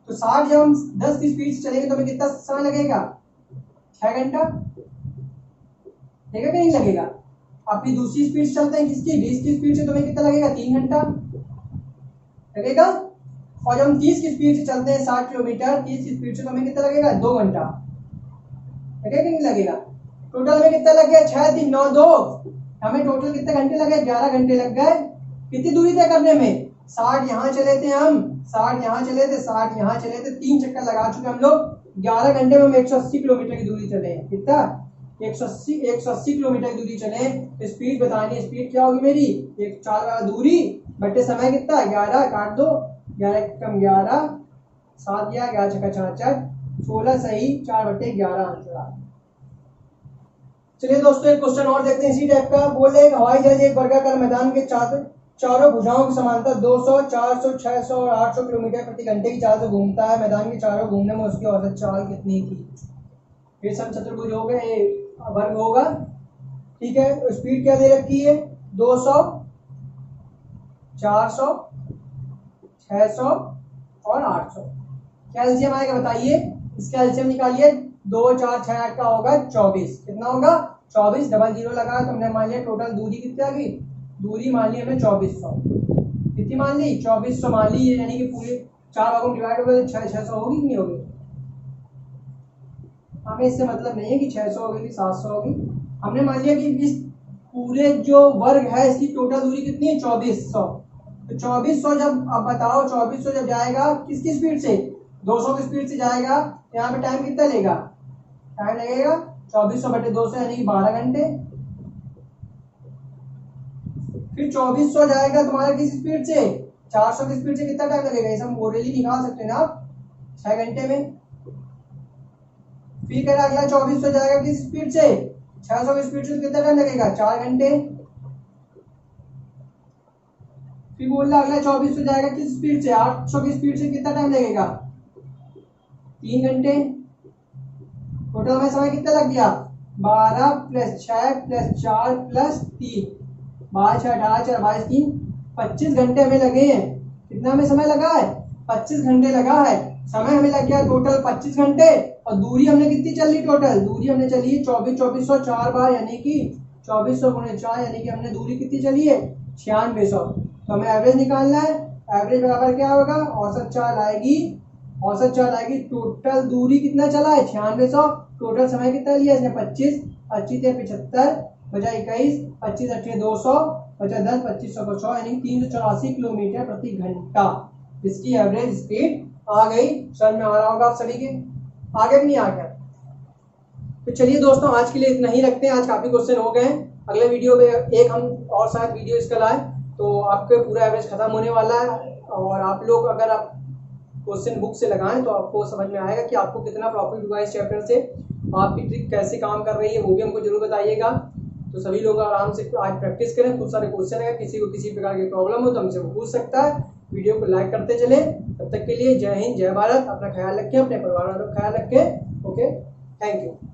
[SPEAKER 1] तो 60 जब हम 10 की स्पीड से चलेंगे तो हमें कितना समय लगेगा, 6 घंटा लगेगा कि नहीं लगेगा। अपनी दूसरी स्पीड से चलते हैं किसकी, 20 की स्पीड से, तो हमें कितना लगेगा 3 घंटा लगेगा। और जब हम 30 की स्पीड से चलते हैं 60 किलोमीटर 30 की स्पीड से, तो हमें कितना लगेगा 2 घंटा लगेगा कि नहीं लगेगा। टोटल हमें कितना लग गया 6, 3, 9, 2, हमें टोटल कितने घंटे लगे, 11 घंटे लग गए। कितनी दूरी तय करने में, 60 यहाँ चले थे हम, 60 यहाँ चले थे, 60 यहाँ चले थे, 3 चक्कर लगा चुके हम लोग। 11 घंटे में हम 180 किलोमीटर की दूरी चले। कितना, 180 किलोमीटर की दूरी चले। स्पीड बतानी, स्पीड क्या होगी मेरी, एक 4 वाला दूरी बटे समय कितना 11, काट दो, 11 कम 11, 7 गया 11 छक्का 66, 16 सही, 4/11 आंसर आ। चलिए दोस्तों एक क्वेश्चन और देखते हैं इसी टाइप का। बोले हवाई जहाज एक वर्गाकार मैदान के चारों भुजाओं के समांतर 200, 400, 600 और 800 किलोमीटर प्रति घंटे की चाल से घूमता है। मैदान के चारों घूमने में उसकी औसत चाल कितनी थी। फिर सम चतुर्भुज हो गए, वर्ग होगा, ठीक है। स्पीड क्या दे रखी है, 200, 400, 600 और 800। क्या एलसीएम आएगा बताइए, इसका एलसीएम निकालिए। 2, 4, 6, 8 का होगा 24। कितना होगा 24, डबल जीरो लगा तो हमने मान लिया टोटल दूरी कितनी आ गई, दूरी मान ली हमने 2400। कितनी मान ली 2400 मान ली, यानी कि पूरे 4 भागों में डिवाइड हो गए तो 600 होगी कि नहीं होगी। हमें इससे मतलब नहीं है कि 600 होगी कि 700 होगी। हमने मान लिया कि इस पूरे जो वर्ग है इसकी टोटल दूरी कितनी है 2400। तो 2400 जब, अब बताओ 2400 जब जाएगा किसकी स्पीड से, 200 की स्पीड से जाएगा, यहाँ पे टाइम कितना लेगा, टाइम लगेगा 2400 बटे 200 यानी कि 12 घंटे। फिर 2400 जाएगा तुम्हारा किस स्पीड से, 400 की स्पीड से, कितना टाइम लगेगा, ये सब ओरली निकाल सकते हैं ना आप, 6 घंटे में। फिर कह रहा अगला 2400 जाएगा किस स्पीड से, 600 की स्पीड से, कितना टाइम लगेगा, 4 घंटे। फिर बोल रहा अगला 2400 जाएगा किस स्पीड से, 800 की स्पीड से, कितना टाइम लगेगा, 3 घंटे। टोटल में समय कितना लग गया, 12 + 6 + 4 + 3, 12 6 18 4 22 3, 25 घंटे हमें लगे हैं। कितना हमें समय लगा है, 25 घंटे लगा है। समय हमें लग गया टोटल 25 घंटे, और दूरी हमने कितनी चल ली, टोटल दूरी हमने चली है 2400 4 बार, यानी कि 2400 × 4, यानी कि हमने दूरी कितनी चली है, 9600। तो हमें एवरेज निकालना है। एवरेज बराबर क्या होगा, औसत चाल आएगी, औसत चाल आएगी, टोटल दूरी कितना चला है 9600, टोटल समय कितना लिया इसने 25, 25 × 75 बचा 21, 25 × 8 200 बचा 10, 2500 को 100 यानी 384 किलोमीटर प्रति घंटा इसकी एवरेज स्पीड आ गई। सर में आ रहा होगा आप सभी के, आगे भी नहीं आ गया। तो चलिए दोस्तों, आज के लिए इतना ही रखते हैं, आज काफी क्वेश्चन हो गए हैं। अगले वीडियो में एक हम और शायद वीडियो इसका लाए तो आपके पूरा एवरेज खत्म होने वाला है, और आप लोग अगर आप क्वेश्चन बुक से लगाएं तो आपको समझ में आएगा कि आपको कितना प्रॉफिट हुआ इस चैप्टर से, आपकी ट्रिक कैसे काम कर रही है वो भी हमको जरूर बताइएगा। तो सभी लोग आराम से आज प्रैक्टिस करें, खूब सारे क्वेश्चन है, किसी को किसी प्रकार की प्रॉब्लम हो तो हमसे वो पूछ सकता है। वीडियो को लाइक करते चले, तब तक के लिए जय हिंद जय भारत, अपना ख्याल रखें, अपने परिवार वालों का ख्याल रखें। Okay, thank you.